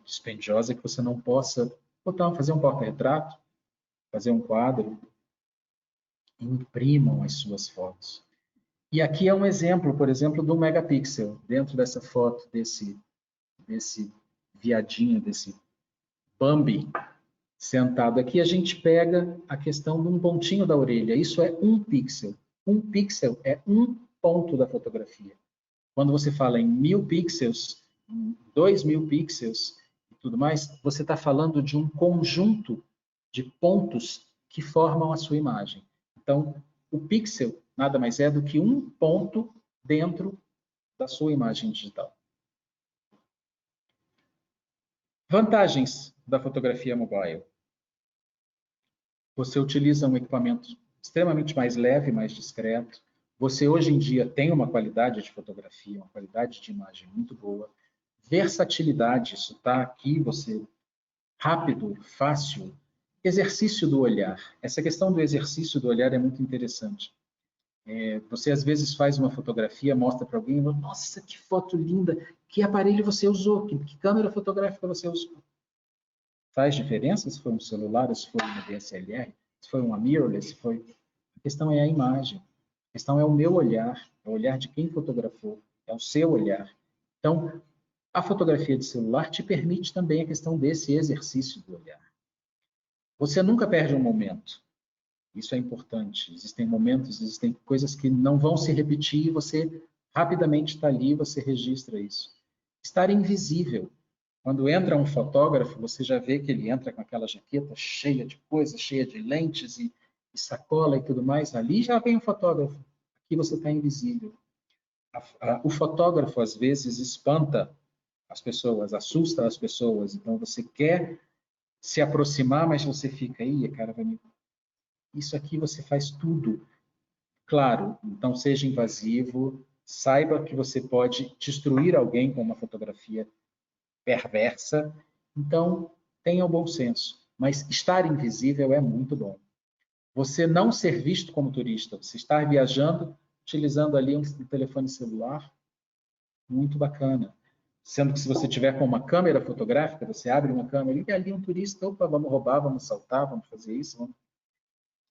C: dispendiosa que você não possa fazer um porta-retrato, fazer um quadro. Imprimam as suas fotos. E aqui é um exemplo, por exemplo, do megapixel. Dentro dessa foto, desse viadinho, desse Bambi sentado aqui, a gente pega a questão de um pontinho da orelha. Isso é 1 pixel. 1 pixel é um ponto da fotografia. Quando você fala em 1000 pixels, 2000 pixels e tudo mais, você está falando de um conjunto de pontos que formam a sua imagem. Então, o pixel nada mais é do que um ponto dentro da sua imagem digital. Vantagens da fotografia mobile. Você utiliza um equipamento extremamente mais leve, mais discreto. Você hoje em dia tem uma qualidade de fotografia, uma qualidade de imagem muito boa. Versatilidade, isso está aqui, você rápido, fácil. Exercício do olhar. Essa questão do exercício do olhar é muito interessante. Você às vezes faz uma fotografia, mostra para alguém, nossa, que foto linda, que aparelho você usou, que câmera fotográfica você usou. Faz diferença se foi um celular, se foi uma DSLR, se foi uma mirrorless, se foi... A questão é a imagem. A questão é o meu olhar, é o olhar de quem fotografou, é o seu olhar. Então, a fotografia de celular te permite também a questão desse exercício do olhar. Você nunca perde um momento. Isso é importante. Existem momentos, existem coisas que não vão se repetir e você rapidamente está ali, você registra isso. Estar invisível. Quando entra um fotógrafo, você já vê que ele entra com aquela jaqueta cheia de coisas, cheia de lentes e sacola e tudo mais. Ali já vem o fotógrafo. Aqui você está invisível. O fotógrafo, às vezes, espanta as pessoas, assusta as pessoas. Então, você quer se aproximar, mas você fica aí, cara, vai me... Isso aqui você faz tudo. Claro, então seja invasivo, saiba que você pode destruir alguém com uma fotografia perversa, então tenha o bom senso. Mas estar invisível é muito bom. Você não ser visto como turista, você estar viajando, utilizando ali um telefone celular, muito bacana. Sendo que se você tiver com uma câmera fotográfica, você abre uma câmera e ali um turista, opa, vamos roubar, vamos saltar, vamos fazer isso, vamos...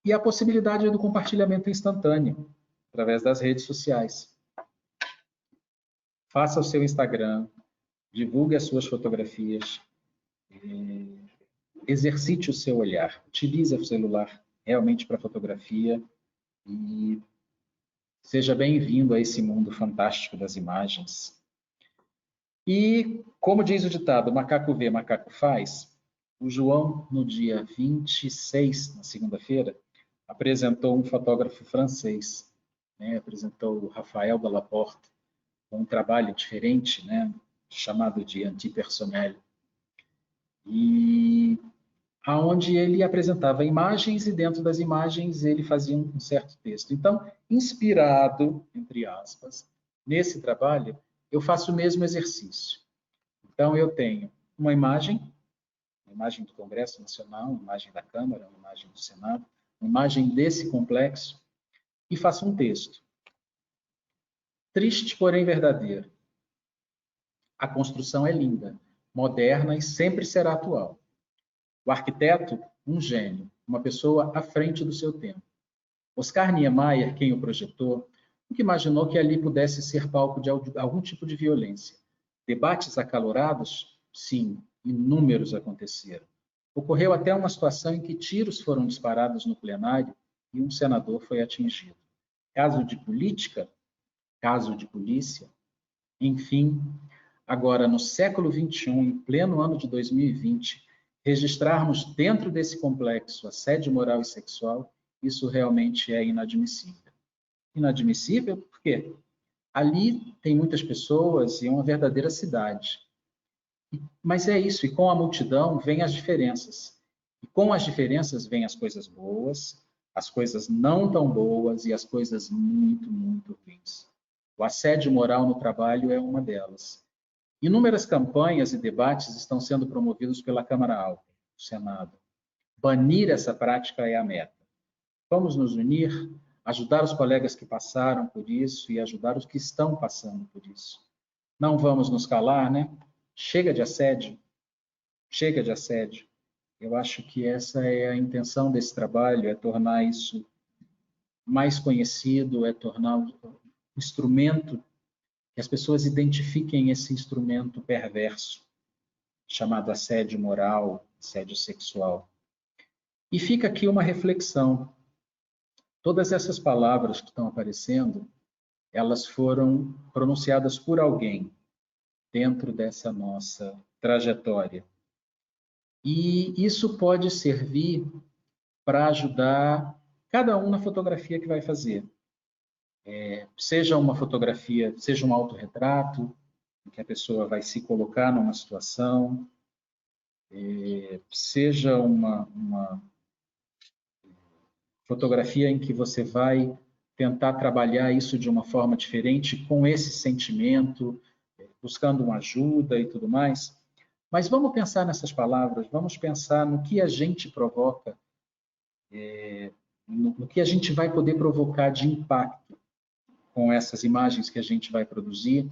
C: E a possibilidade do compartilhamento instantâneo, através das redes sociais. Faça o seu Instagram, divulgue as suas fotografias, exercite o seu olhar, utilize o celular realmente para fotografia e seja bem-vindo a esse mundo fantástico das imagens. E, como diz o ditado, macaco vê, macaco faz, o João, no dia 26, na segunda-feira, apresentou um fotógrafo francês, né? Apresentou o Raphaël Delaporte, com um trabalho diferente, né? Chamado de antipersonnel, e aonde ele apresentava imagens e dentro das imagens ele fazia um certo texto. Então, inspirado, entre aspas, nesse trabalho, eu faço o mesmo exercício. Então, eu tenho uma imagem do Congresso Nacional, uma imagem da Câmara, uma imagem do Senado, uma imagem desse complexo, e faço um texto. Triste, porém verdadeiro. A construção é linda, moderna e sempre será atual. O arquiteto, um gênio, uma pessoa à frente do seu tempo. Oscar Niemeyer, quem o projetou, nunca imaginou que ali pudesse ser palco de algum tipo de violência. Debates acalorados? Sim, inúmeros aconteceram. Ocorreu até uma situação em que tiros foram disparados no plenário e um senador foi atingido. Caso de política? Caso de polícia? Enfim, agora no século XXI, em pleno ano de 2020, registrarmos dentro desse complexo assédio moral e sexual, isso realmente é inadmissível. Inadmissível por quê? Ali tem muitas pessoas e é uma verdadeira cidade. Mas é isso, e com a multidão vêm as diferenças. E com as diferenças vêm as coisas boas, as coisas não tão boas e as coisas muito, muito ruins. O assédio moral no trabalho é uma delas. Inúmeras campanhas e debates estão sendo promovidos pela Câmara Alta, o Senado. Banir essa prática é a meta. Vamos nos unir, ajudar os colegas que passaram por isso e ajudar os que estão passando por isso. Não vamos nos calar, né? Chega de assédio. Chega de assédio. Eu acho que essa é a intenção desse trabalho, é tornar isso mais conhecido, é tornar um instrumento que as pessoas identifiquem esse instrumento perverso, chamado assédio moral, assédio sexual. E fica aqui uma reflexão. Todas essas palavras que estão aparecendo, elas foram pronunciadas por alguém dentro dessa nossa trajetória. E isso pode servir para ajudar cada um na fotografia que vai fazer. Seja uma fotografia, seja um autorretrato, em que a pessoa vai se colocar numa situação, seja uma fotografia em que você vai tentar trabalhar isso de uma forma diferente, com esse sentimento, buscando uma ajuda e tudo mais. Mas vamos pensar nessas palavras, vamos pensar no que a gente provoca, no que a gente vai poder provocar de impacto com essas imagens que a gente vai produzir,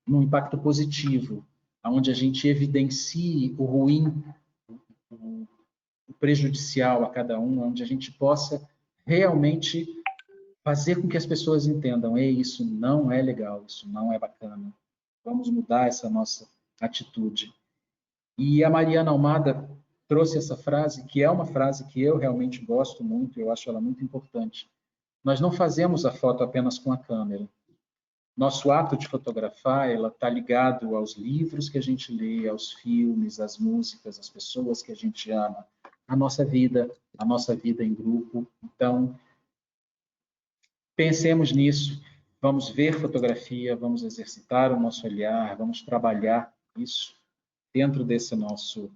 C: num impacto positivo, onde a gente evidencie o ruim, o prejudicial a cada um, onde a gente possa realmente fazer com que as pessoas entendam, ei, isso não é legal, isso não é bacana. Vamos mudar essa nossa atitude. E a Mariana Almada trouxe essa frase, que é uma frase que eu realmente gosto muito, eu acho ela muito importante. Nós não fazemos a foto apenas com a câmera. Nosso ato de fotografar, ela está ligado aos livros que a gente lê, aos filmes, às músicas, às pessoas que a gente ama, a nossa vida em grupo. Então, pensemos nisso, vamos ver fotografia, vamos exercitar o nosso olhar, vamos trabalhar isso dentro desse nosso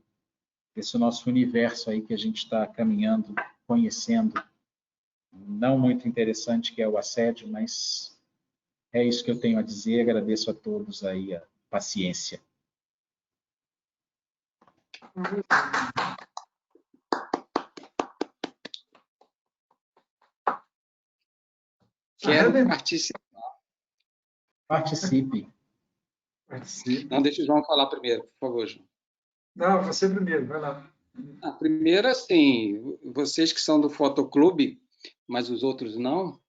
C: universo aí que a gente está caminhando, conhecendo. Não muito interessante que é o assédio, mas é isso que eu tenho a dizer. Agradeço a todos aí a paciência.
E: Quero participar.
C: Participe.
E: Não, deixa o João falar primeiro, por favor, João.
B: Não, você primeiro, vai lá.
E: A primeira, assim, vocês que são do Fotoclube, mas os outros não,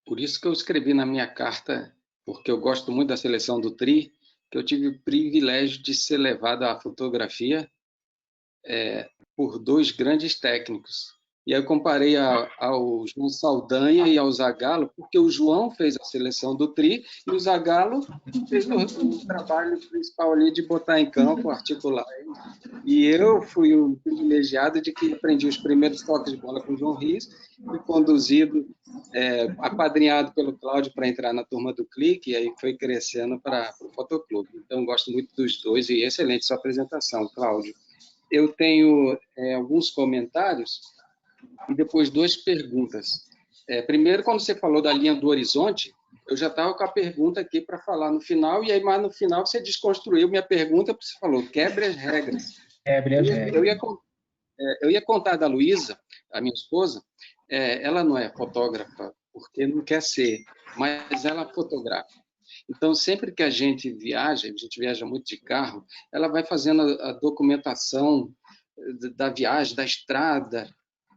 E: por isso que eu escrevi na minha carta, porque eu gosto muito da seleção do TRI, que eu tive o privilégio de ser levado à fotografia por dois grandes técnicos, E aí eu comparei ao João Saldanha e ao Zagallo, porque o João fez a seleção do tri e o Zagallo fez o trabalho principal ali de botar em campo, articular. E eu fui o privilegiado de que aprendi os primeiros toques de bola com o João Rios e conduzido, apadrinhado pelo Cláudio para entrar na turma do Clique, e aí foi crescendo para o Fotoclube. Então, gosto muito dos dois e excelente sua apresentação, Cláudio. Eu tenho alguns comentários e depois duas perguntas. Primeiro, quando você falou da linha do horizonte, eu já estava com a pergunta aqui para falar no final, e aí mais no final você desconstruiu minha pergunta, porque você falou, quebre as regras.
C: Quebre as regras.
E: Eu ia contar da Luísa, a minha esposa, ela não é fotógrafa, porque não quer ser, mas ela fotografa. Então, sempre que a gente viaja muito de carro, ela vai fazendo a documentação da viagem, da estrada,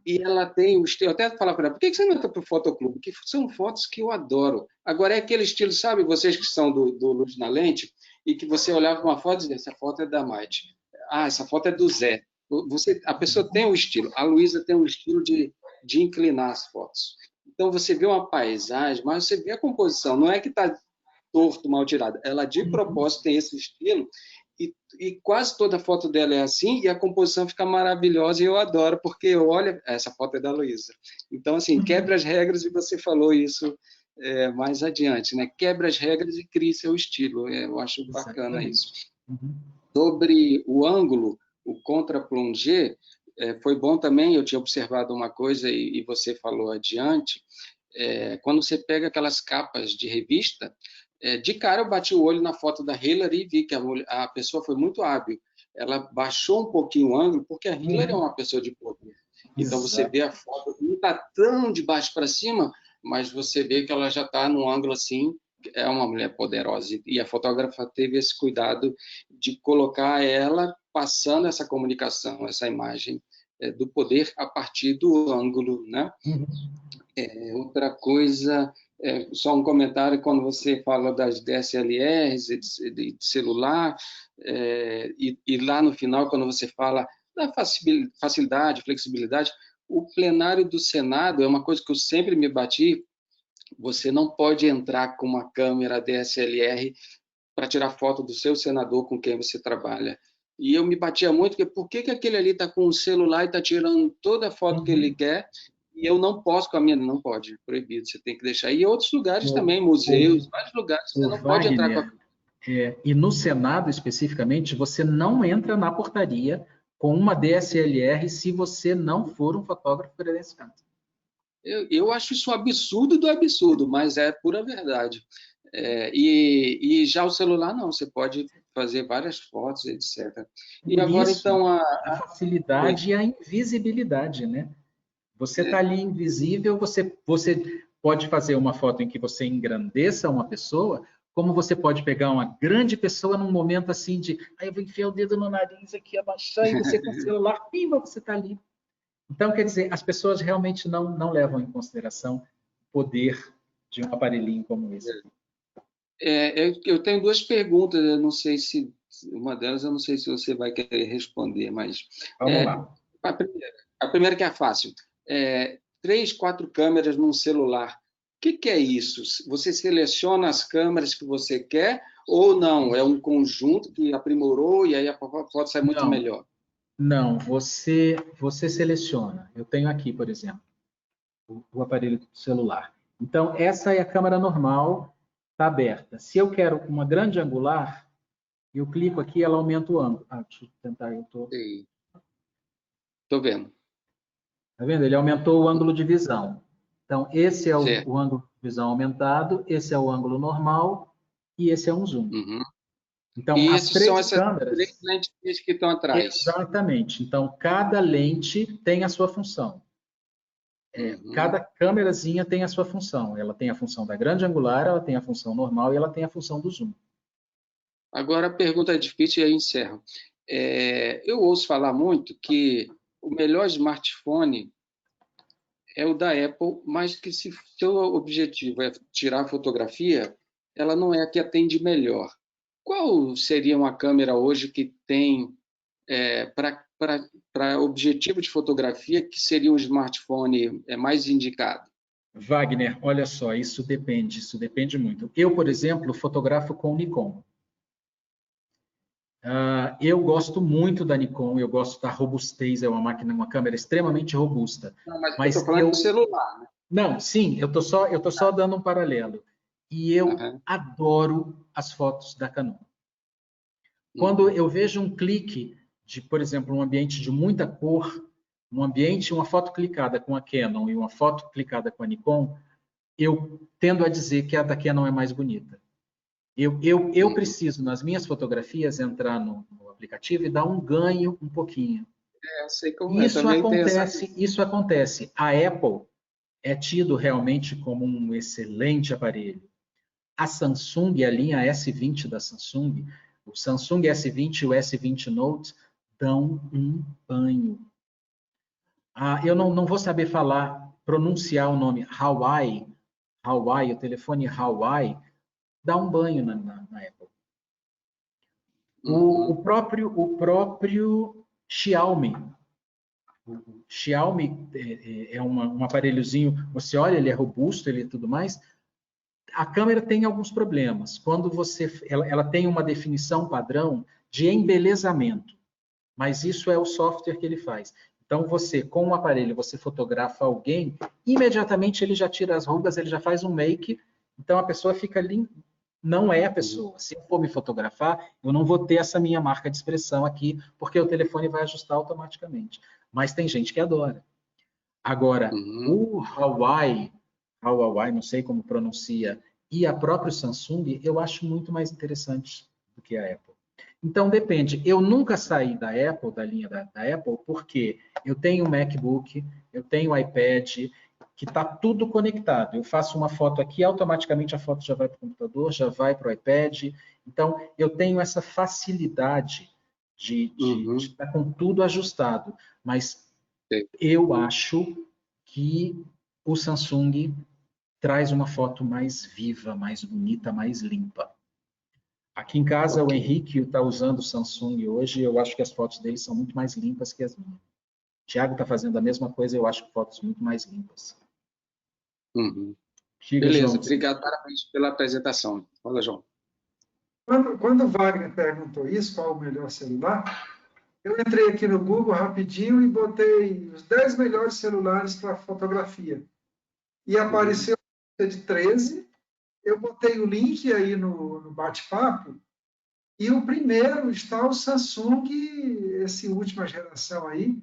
E: e ela tem o estilo. Eu até falar para ela, por que você não entra para o Fotoclube? Porque são fotos que eu adoro. Agora, é aquele estilo, sabe, vocês que são do Luz na Lente, e que você olhava uma foto e dizia, essa foto é da Maite. Ah, essa foto é do Zé. A pessoa tem um estilo. A Luísa tem um estilo de inclinar as fotos. Então, você vê uma paisagem, mas você vê a composição. Não é que está torto, mal tirado. Ela, de propósito, tem esse estilo e quase toda foto dela é assim e a composição fica maravilhosa e eu adoro, porque eu olho... Essa foto é da Luísa. Então, assim, quebra as regras e você falou isso mais adiante, né? Quebra as regras e cria seu estilo. Eu acho bacana isso. Sobre o ângulo, o contra-plongé, foi bom também, eu tinha observado uma coisa e você falou adiante, quando você pega aquelas capas de revista, de cara eu bati o olho na foto da Hillary e vi que a pessoa foi muito hábil. Ela baixou um pouquinho o ângulo, porque a Hillary é uma pessoa de poder. Então você vê a foto, não está tão de baixo para cima, mas você vê que ela já está num ângulo assim, é uma mulher poderosa. E a fotógrafa teve esse cuidado de colocar ela passando essa comunicação, essa imagem do poder a partir do ângulo, né? Outra coisa, só um comentário, quando você fala das DSLRs de celular, e lá no final, quando você fala da facilidade, flexibilidade, o plenário do Senado é uma coisa que eu sempre me bati, você não pode entrar com uma câmera DSLR para tirar foto do seu senador com quem você trabalha. E eu me batia muito, porque por que aquele ali está com o celular e está tirando toda a foto que ele quer, e eu não posso com a minha? Não pode, proibido, você tem que deixar. E outros lugares também, museus, vários lugares, você não pode entrar com a...
C: E no Senado, especificamente, você não entra na portaria com uma DSLR se você não for um fotógrafo credenciado.
E: Eu acho isso um absurdo do absurdo, mas é pura verdade. E já o celular não, você pode fazer várias fotos, etc. E agora, então,
C: a facilidade e a invisibilidade, né? Você está ali invisível, você pode fazer uma foto em que você engrandeça uma pessoa, como você pode pegar uma grande pessoa num momento assim de, aí eu vou enfiar o dedo no nariz aqui, abaixar, e você com o celular, pimba, você está ali. Então, quer dizer, as pessoas realmente não levam em consideração o poder de um aparelhinho como esse.
E: Eu tenho duas perguntas, eu não sei se... Uma delas, eu não sei se você vai querer responder, mas...
C: Vamos lá.
E: A primeira que é fácil. 3, 4 câmeras num celular. O que é isso? Você seleciona as câmeras que você quer ou não? É um conjunto que aprimorou e aí a foto sai muito melhor?
C: Não, você seleciona. Eu tenho aqui, por exemplo, o aparelho do celular. Então, essa é a câmera normal, está aberta. Se eu quero uma grande angular, eu clico aqui, ela aumenta o ângulo. Deixa eu tentar, eu estou...
E: Estou vendo.
C: Está vendo? Ele aumentou o ângulo de visão. Então, esse é o ângulo de visão aumentado, esse é o ângulo normal e esse é um zoom. Então,
E: e
C: as três
E: são essas
C: câmeras...
E: 3 lentes que estão atrás.
C: Exatamente. Então, cada lente tem a sua função. Cada câmerazinha tem a sua função. Ela tem a função da grande angular, ela tem a função normal e ela tem a função do zoom.
E: Agora, a pergunta é difícil e aí encerro. Eu ouço falar muito que o melhor smartphone é o da Apple, mas que se seu objetivo é tirar fotografia, ela não é a que atende melhor. Qual seria uma câmera hoje que tem para para objetivo de fotografia que seria um smartphone mais indicado?
C: Wagner, olha só, isso depende muito. Eu, por exemplo, fotografo com Nikon. Eu gosto muito da Nikon, eu gosto da robustez, é uma câmera extremamente robusta.
E: Não, mas eu estou falando do celular, né?
C: Não, sim, eu tô só dando um paralelo. E eu adoro as fotos da Canon. Quando eu vejo um clique de, por exemplo, um ambiente de muita cor, uma foto clicada com a Canon e uma foto clicada com a Nikon, eu tendo a dizer que a da Canon é mais bonita. Eu preciso, nas minhas fotografias, entrar no aplicativo e dar um ganho um pouquinho.
E: Eu sei como
C: Isso acontece. A Apple é tido realmente como um excelente aparelho. A Samsung, a linha S20 da Samsung, o Samsung S20 e o S20 Note dão um banho. Eu não vou saber pronunciar o nome Huawei, o telefone Huawei, dá um banho na Apple. O próprio Xiaomi. O Xiaomi é um aparelhozinho, você olha, ele é robusto, ele é tudo mais. A câmera tem alguns problemas. Quando ela tem uma definição padrão de embelezamento, mas isso é o software que ele faz. Então, com o aparelho, você fotografa alguém, imediatamente ele já tira as rugas, ele já faz um make, então a pessoa fica ali, não é a pessoa. Se eu for me fotografar, eu não vou ter essa minha marca de expressão aqui, porque o telefone vai ajustar automaticamente. Mas tem gente que adora. Agora, o Huawei, não sei como pronuncia, e a própria Samsung, eu acho muito mais interessante do que a Apple. Então, depende. Eu nunca saí da Apple, da linha da Apple, porque eu tenho um MacBook, eu tenho um iPad, que está tudo conectado. Eu faço uma foto aqui, automaticamente a foto já vai para o computador, já vai para o iPad. Então, eu tenho essa facilidade de estar com tudo ajustado. Mas eu acho que o Samsung traz uma foto mais viva, mais bonita, mais limpa. Aqui em casa, o Henrique está usando o Samsung hoje, eu acho que as fotos dele são muito mais limpas que as minhas. O Thiago está fazendo a mesma coisa, eu acho fotos muito mais limpas.
E: Beleza, João. Obrigado, parabéns pela apresentação. Fala, João.
B: Quando o Wagner perguntou isso, qual o melhor celular, eu entrei aqui no Google rapidinho e botei os 10 melhores celulares para fotografia. E apareceu de 13. Eu botei o link aí no bate-papo. E o primeiro está o Samsung, esse última geração aí,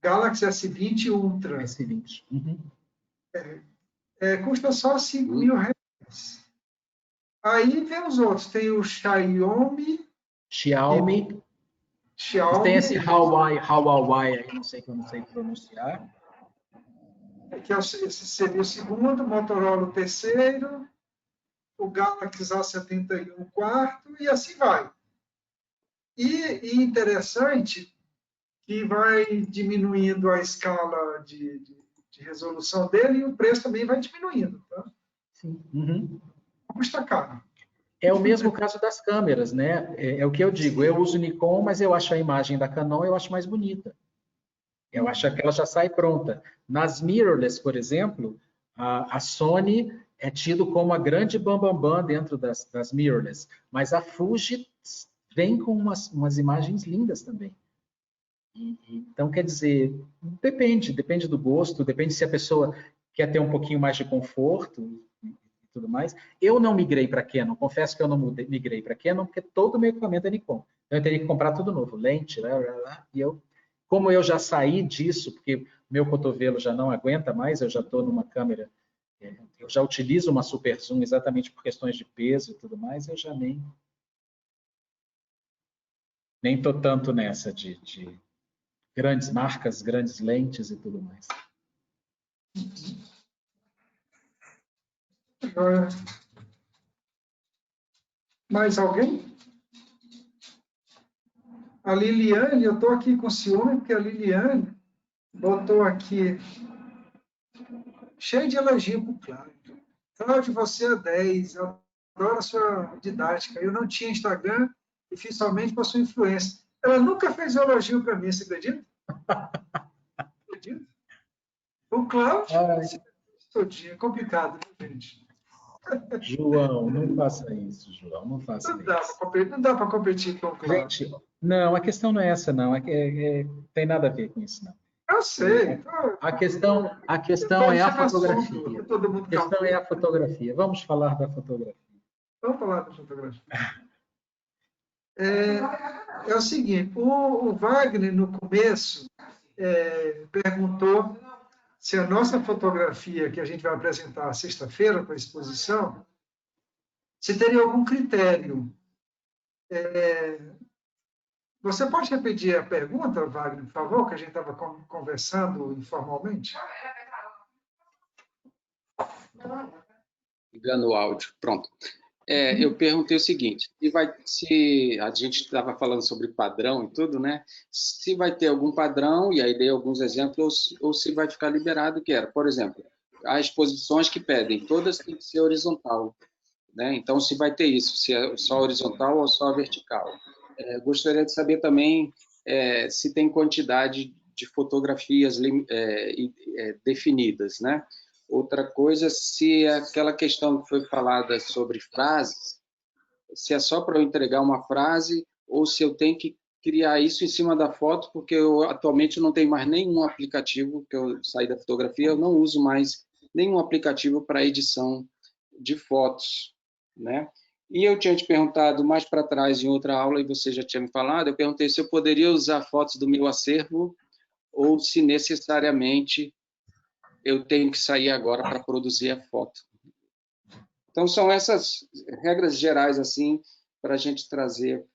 B: Galaxy S20 Ultra.
C: S20.
B: Custa só R$5.000. Aí vem os outros. Tem o Xiaomi.
C: Tem esse Huawei aí, não sei pronunciar.
B: Esse seria o segundo, Motorola o terceiro, o Galaxy A71 o quarto, e assim vai. E interessante que vai diminuindo a escala de resolução dele e o preço também vai diminuindo. Tá?
C: Sim.
B: Custa caro.
C: É o mesmo caso das câmeras, né? É o que eu digo, eu uso Nikon, mas eu acho a imagem da Canon, eu acho mais bonita. Eu acho que ela já sai pronta. Nas mirrorless, por exemplo, a Sony é tido como a grande bambambam dentro das mirrorless, mas a Fuji vem com umas imagens lindas também. Então, quer dizer, depende do gosto, depende se a pessoa quer ter um pouquinho mais de conforto e tudo mais. Eu não migrei para Canon, confesso que eu não migrei para Canon, porque todo o meu equipamento é Nikon. Então, eu teria que comprar tudo novo, lente, e como eu já saí disso, porque meu cotovelo já não aguenta mais, eu já estou numa câmera, eu já utilizo uma super zoom exatamente por questões de peso e tudo mais, eu já nem estou tanto nessa de grandes marcas, grandes lentes e tudo mais.
B: Mais alguém? A Liliane, eu estou aqui com ciúme, porque a Liliane botou aqui, cheio de elogio para o Cláudio. Cláudio, você é 10, eu adoro a sua didática. Eu não tinha Instagram e fiz somente por sua influência. Ela nunca fez elogio para mim, você acredita? Acredita? O Cláudio, todinho, é complicado, né, gente?
C: João, não faça isso, João, não faça isso.
B: Não dá para competir com o Cláudio.
C: Gente, não, a questão não é essa, não. Tem nada a ver com isso, não.
B: Eu sei.
C: A questão é a fotografia.
B: Todo mundo
C: A questão é a fotografia. Vamos falar da fotografia.
B: Vamos falar da fotografia. É o seguinte, o Wagner, no começo, perguntou se a nossa fotografia, que a gente vai apresentar sexta-feira para a exposição, se teria algum critério. Você pode repetir a pergunta, Wagner, por favor, que a gente estava conversando informalmente?
E: Ligando o áudio, pronto. Eu perguntei o seguinte, se a gente estava falando sobre padrão e tudo, né? Se vai ter algum padrão, e aí dei alguns exemplos, ou se vai ficar liberado, que era, por exemplo, há exposições que pedem, todas têm que ser horizontal, né? Então, se vai ter isso, se é só horizontal ou só vertical. Gostaria de saber também se tem quantidade de fotografias definidas, né? Outra coisa, se aquela questão que foi falada sobre frases, se é só para eu entregar uma frase ou se eu tenho que criar isso em cima da foto, porque eu atualmente não tenho mais nenhum aplicativo, que eu saí da fotografia, eu não uso mais nenhum aplicativo para edição de fotos, né? E eu tinha te perguntado mais para trás em outra aula, e você já tinha me falado, eu perguntei se eu poderia usar fotos do meu acervo ou se necessariamente eu tenho que sair agora para produzir a foto. Então, são essas regras gerais, assim, para a gente trazer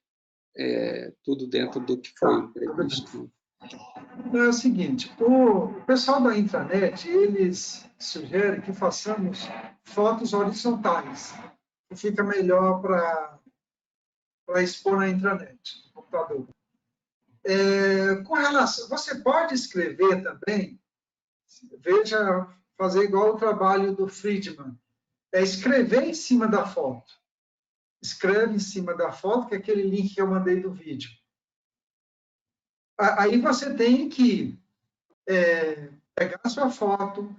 E: tudo dentro do que foi previsto.
B: É o seguinte, o pessoal da intranet, eles sugerem que façamos fotos horizontais, que fica melhor para expor na intranet, no computador. Com relação, você pode escrever também, veja, fazer igual o trabalho do Friedman, escrever em cima da foto. Escreve em cima da foto, que é aquele link que eu mandei do vídeo. Aí você tem que pegar a sua foto,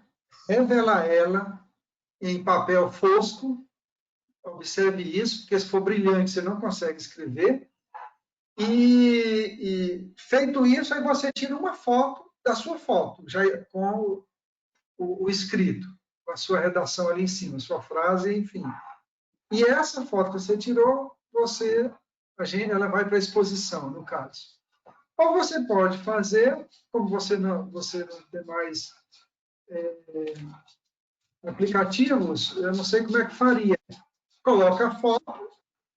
B: revelar ela em papel fosco, observe isso, porque se for brilhante você não consegue escrever, e feito isso, aí você tira uma foto da sua foto, já com o escrito, com a sua redação ali em cima, sua frase, enfim. E essa foto que você tirou, ela vai para a exposição, no caso. Ou você pode fazer, como você não tem mais aplicativos, eu não sei como é que faria. Coloca a foto,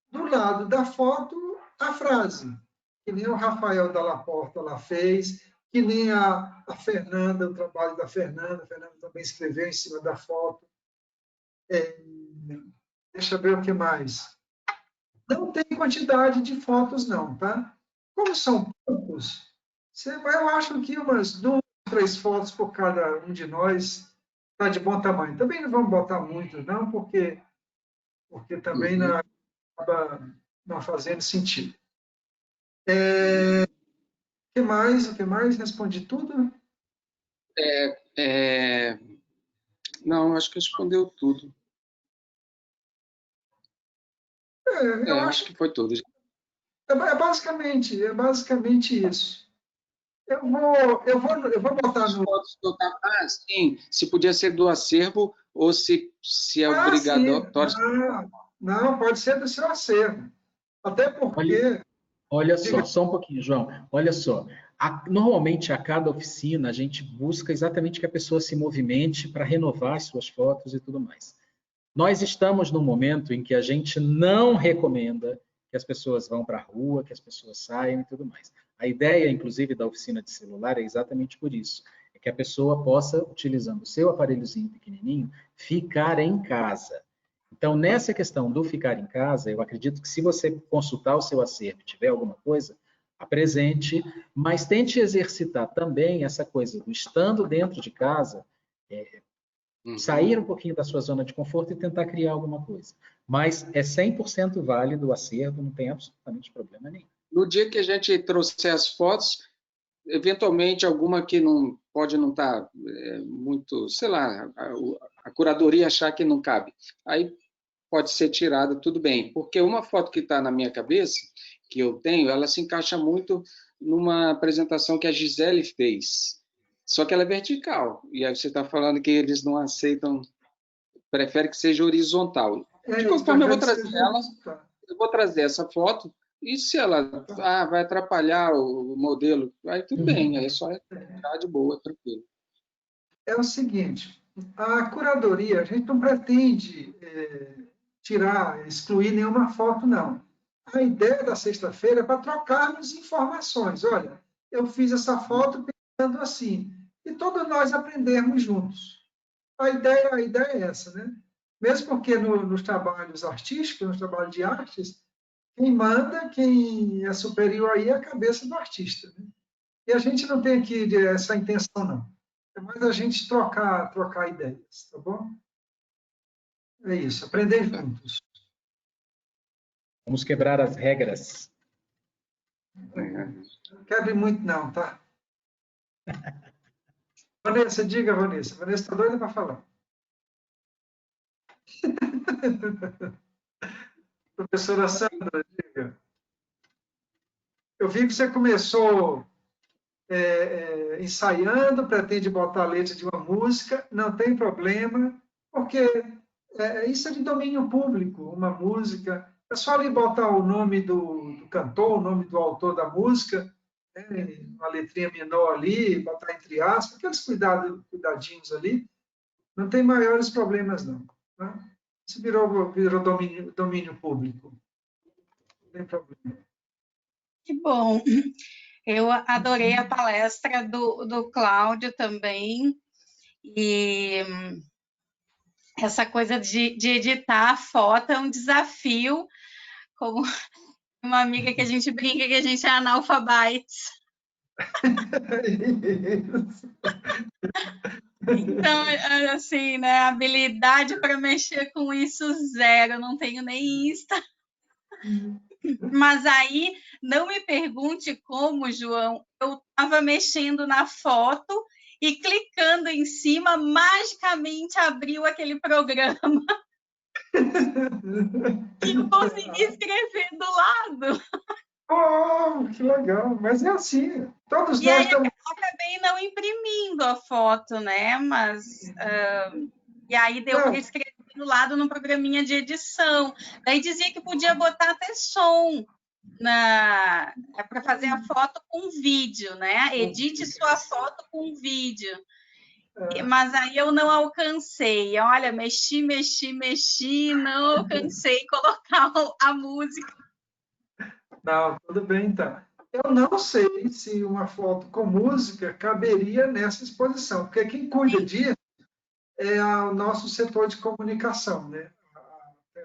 B: do lado da foto, a frase. Que nem o Rafael Dalla Porta lá fez, que nem a Fernanda, o trabalho da Fernanda. A Fernanda também escreveu em cima da foto. Deixa eu ver o que mais. Não tem quantidade de fotos, não, tá? Como são poucos, eu acho que umas 2, 3 fotos por cada um de nós está de bom tamanho. Também não vamos botar muito, não, porque também não acaba não fazendo sentido. O que mais? Respondi tudo?
E: Não, acho que respondeu tudo.
B: Eu
E: acho que foi tudo.
B: É basicamente isso. Eu vou botar no...
E: sim, se podia ser do acervo ou se é obrigatório.
B: Não, pode ser do seu acervo. Até porque...
C: Olha só um pouquinho, João. Olha só. Normalmente, a cada oficina, a gente busca exatamente que a pessoa se movimente para renovar as suas fotos e tudo mais. Nós estamos num momento em que a gente não recomenda que as pessoas vão para a rua, que as pessoas saiam e tudo mais. A ideia, inclusive, da oficina de celular é exatamente por isso. É que a pessoa possa, utilizando o seu aparelhozinho pequenininho, ficar em casa. Então, nessa questão do ficar em casa, eu acredito que se você consultar o seu acervo e tiver alguma coisa, apresente, mas tente exercitar também essa coisa do estando dentro de casa, sair um pouquinho da sua zona de conforto e tentar criar alguma coisa. Mas é 100% válido o acervo, não tem absolutamente problema nenhum.
E: No dia que a gente trouxer as fotos, eventualmente alguma que não pode não estar muito, sei lá, a curadoria achar que não cabe, aí pode ser tirada, tudo bem, porque uma foto que está na minha cabeça, que eu tenho, ela se encaixa muito numa apresentação que a Gisele fez, só que ela é vertical, e aí você está falando que eles não aceitam, prefere que seja horizontal. De qualquer forma, eu vou trazer essa foto, e se ela vai atrapalhar o modelo, aí tudo bem, aí é só ficar de boa, tranquilo.
B: É o seguinte, a curadoria, a gente não pretende excluir nenhuma foto, não. A ideia da sexta-feira é para trocarmos informações. Olha, eu fiz essa foto pensando assim, e todos nós aprendermos juntos. A ideia é essa, né? Mesmo porque nos trabalhos artísticos, nos trabalhos de artes, quem manda, quem é superior aí é a cabeça do artista, né? E a gente não tem aqui essa intenção, não. É mais a gente trocar ideias, tá bom? É isso, aprender juntos.
C: Vamos quebrar as regras.
B: Não quebre muito, não, tá? Vanessa, diga, Vanessa. Vanessa está doida para falar. Professora Sandra, diga. Eu vi que você começou ensaiando, pretende botar a letra de uma música, não tem problema, porque isso é de domínio público, uma música. É só ali botar o nome do cantor, o nome do autor da música, né, uma letrinha menor ali, botar entre aspas, aqueles cuidadinhos ali, não tem maiores problemas, não. Tá? Isso virou domínio público. Não tem problema.
D: Que bom. Eu adorei a palestra do Cláudio também. E essa coisa de editar a foto é um desafio, como uma amiga que a gente brinca que a gente é analfabete. Então, assim, né, habilidade para mexer com isso zero, não tenho nem Insta. Mas aí, não me pergunte como, João, eu estava mexendo na foto e clicando em cima, magicamente abriu aquele programa e eu consegui escrever do lado.
B: Oh, que legal! Mas é assim, todos
D: E
B: nós
D: aí
B: estamos...
D: acabei não imprimindo a foto, né? Mas e aí deu para escrever do lado no programinha de edição. Daí dizia que podia botar até som para fazer a foto com vídeo, né? Edite sua foto com vídeo. Mas aí eu não alcancei. Olha, mexi, não alcancei colocar a música.
B: Não, tudo bem, então. Eu não sei se uma foto com música caberia nessa exposição, porque quem cuida disso é o nosso setor de comunicação, né?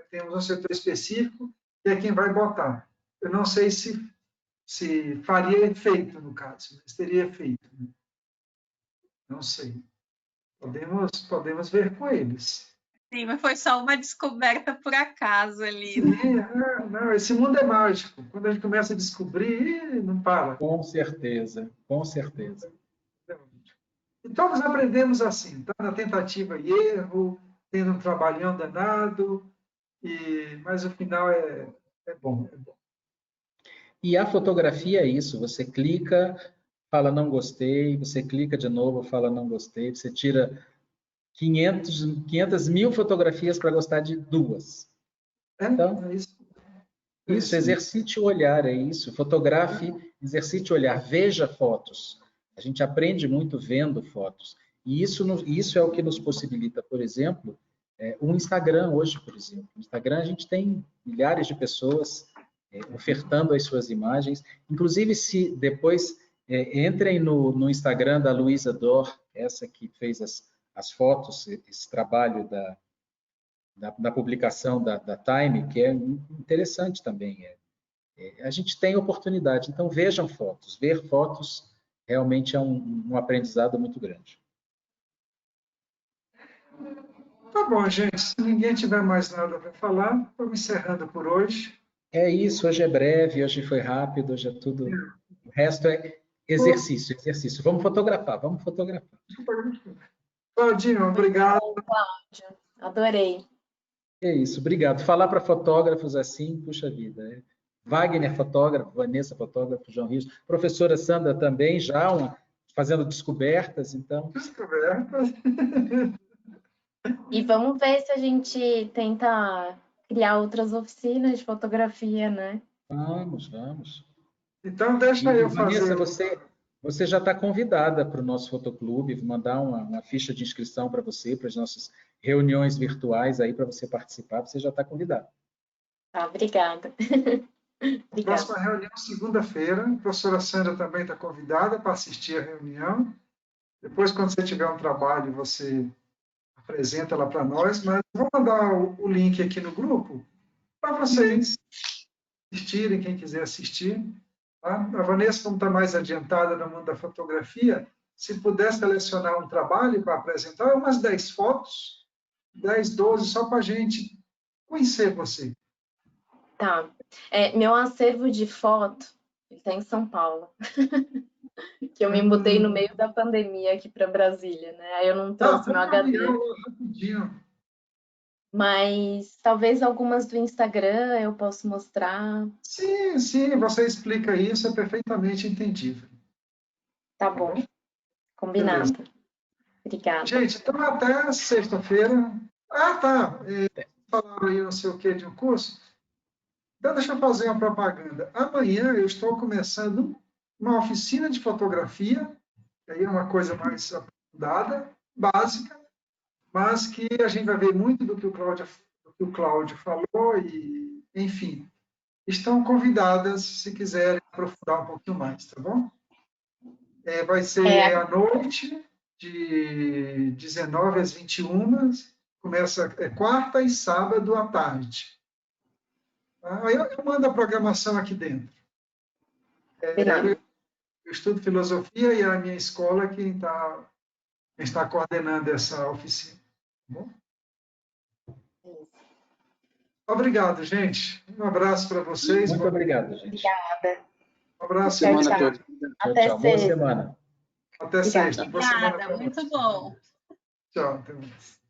B: Temos um setor específico que é quem vai botar. Eu não sei se faria efeito, no caso, mas teria efeito. Né? Não sei. Podemos ver com eles.
D: Sim, mas foi só uma descoberta por acaso ali.
B: Sim, não, esse mundo é mágico. Quando a gente começa a descobrir, não para.
C: Com certeza, com certeza.
B: E todos aprendemos assim, tá? Na tentativa e erro, tendo um trabalhão danado, mas o final é bom. É bom.
C: E a fotografia é isso, você clica, fala não gostei, você clica de novo, fala não gostei, você tira 500 mil fotografias para gostar de duas. Então,
B: É isso.
C: Isso, exercite o olhar, é isso. Fotografe, exercite o olhar, veja fotos. A gente aprende muito vendo fotos. E isso é o que nos possibilita, por exemplo, o Instagram hoje, por exemplo. No Instagram a gente tem milhares de pessoas ofertando as suas imagens. Inclusive, se depois entrem no Instagram da Luísa Dor, essa que fez as fotos, esse trabalho da publicação da Time, que é interessante também. A gente tem oportunidade, então vejam fotos. Ver fotos realmente é um aprendizado muito grande.
B: Tá bom, gente. Se ninguém tiver mais nada para falar, vamos encerrando por hoje.
C: É isso, hoje é breve, hoje foi rápido, hoje é tudo. O resto é exercício, exercício. Vamos fotografar, vamos fotografar.
B: Claudinho, obrigado.
F: Bom, Cláudio, adorei.
C: É isso, obrigado. Falar para fotógrafos assim, puxa vida. Wagner é fotógrafo, Vanessa fotógrafo, João Rios, professora Sandra também, já fazendo descobertas, então.
B: Descobertas.
F: E vamos ver se a gente tenta criar outras oficinas de fotografia, né?
C: Vamos, vamos.
B: Então, deixa eu
C: Vanessa,
B: fazer.
C: você já está convidada para o nosso fotoclube, vou mandar uma ficha de inscrição para você, para as nossas reuniões virtuais aí, para você participar, você já está convidada.
F: Tá, obrigada. Obrigada.
B: Próxima reunião, segunda-feira. A professora Sandra também está convidada para assistir a reunião. Depois, quando você tiver um trabalho, você apresenta lá para nós, mas vou mandar o link aqui no grupo para vocês assistirem, quem quiser assistir. Tá? A Vanessa, como está mais adiantada no mundo da fotografia, se puder selecionar um trabalho para apresentar, umas 10 fotos, 10, 12, só para a gente conhecer você.
F: Tá. Meu acervo de foto está em São Paulo. Que eu me mudei no meio da pandemia aqui para Brasília, né? Aí eu não trouxe meu HD.
B: Rapidinho.
F: Mas talvez algumas do Instagram eu possa mostrar.
B: Sim, sim, você explica isso, é perfeitamente entendível.
F: Tá bom. Combinado.
B: Beleza.
F: Obrigada.
B: Gente, então até sexta-feira. Ah, tá. Falaram aí não sei o que de um curso. Então, deixa eu fazer uma propaganda. Amanhã eu estou começando uma oficina de fotografia, que aí é uma coisa mais aprofundada, básica, mas que a gente vai ver muito do que o Cláudio falou e, enfim, estão convidadas se quiserem aprofundar um pouquinho mais, tá bom? Vai ser à noite, de 19 às 21, começa quarta e sábado à tarde. Aí eu mando a programação aqui dentro. Eu estudo filosofia e é a minha escola quem está coordenando essa oficina. Tá bom? Obrigado, gente. Um abraço para vocês.
C: Muito obrigado, gente.
F: Obrigada.
B: Um abraço.
F: Tchau,
E: Semana
F: tchau.
E: toda.
F: Até
C: Tchau, boa
F: sexta.
C: semana.
B: Até sexta. Boa semana
D: Obrigada,
B: pra
D: muito
B: vocês.
D: bom.
B: Tchau. Até mais.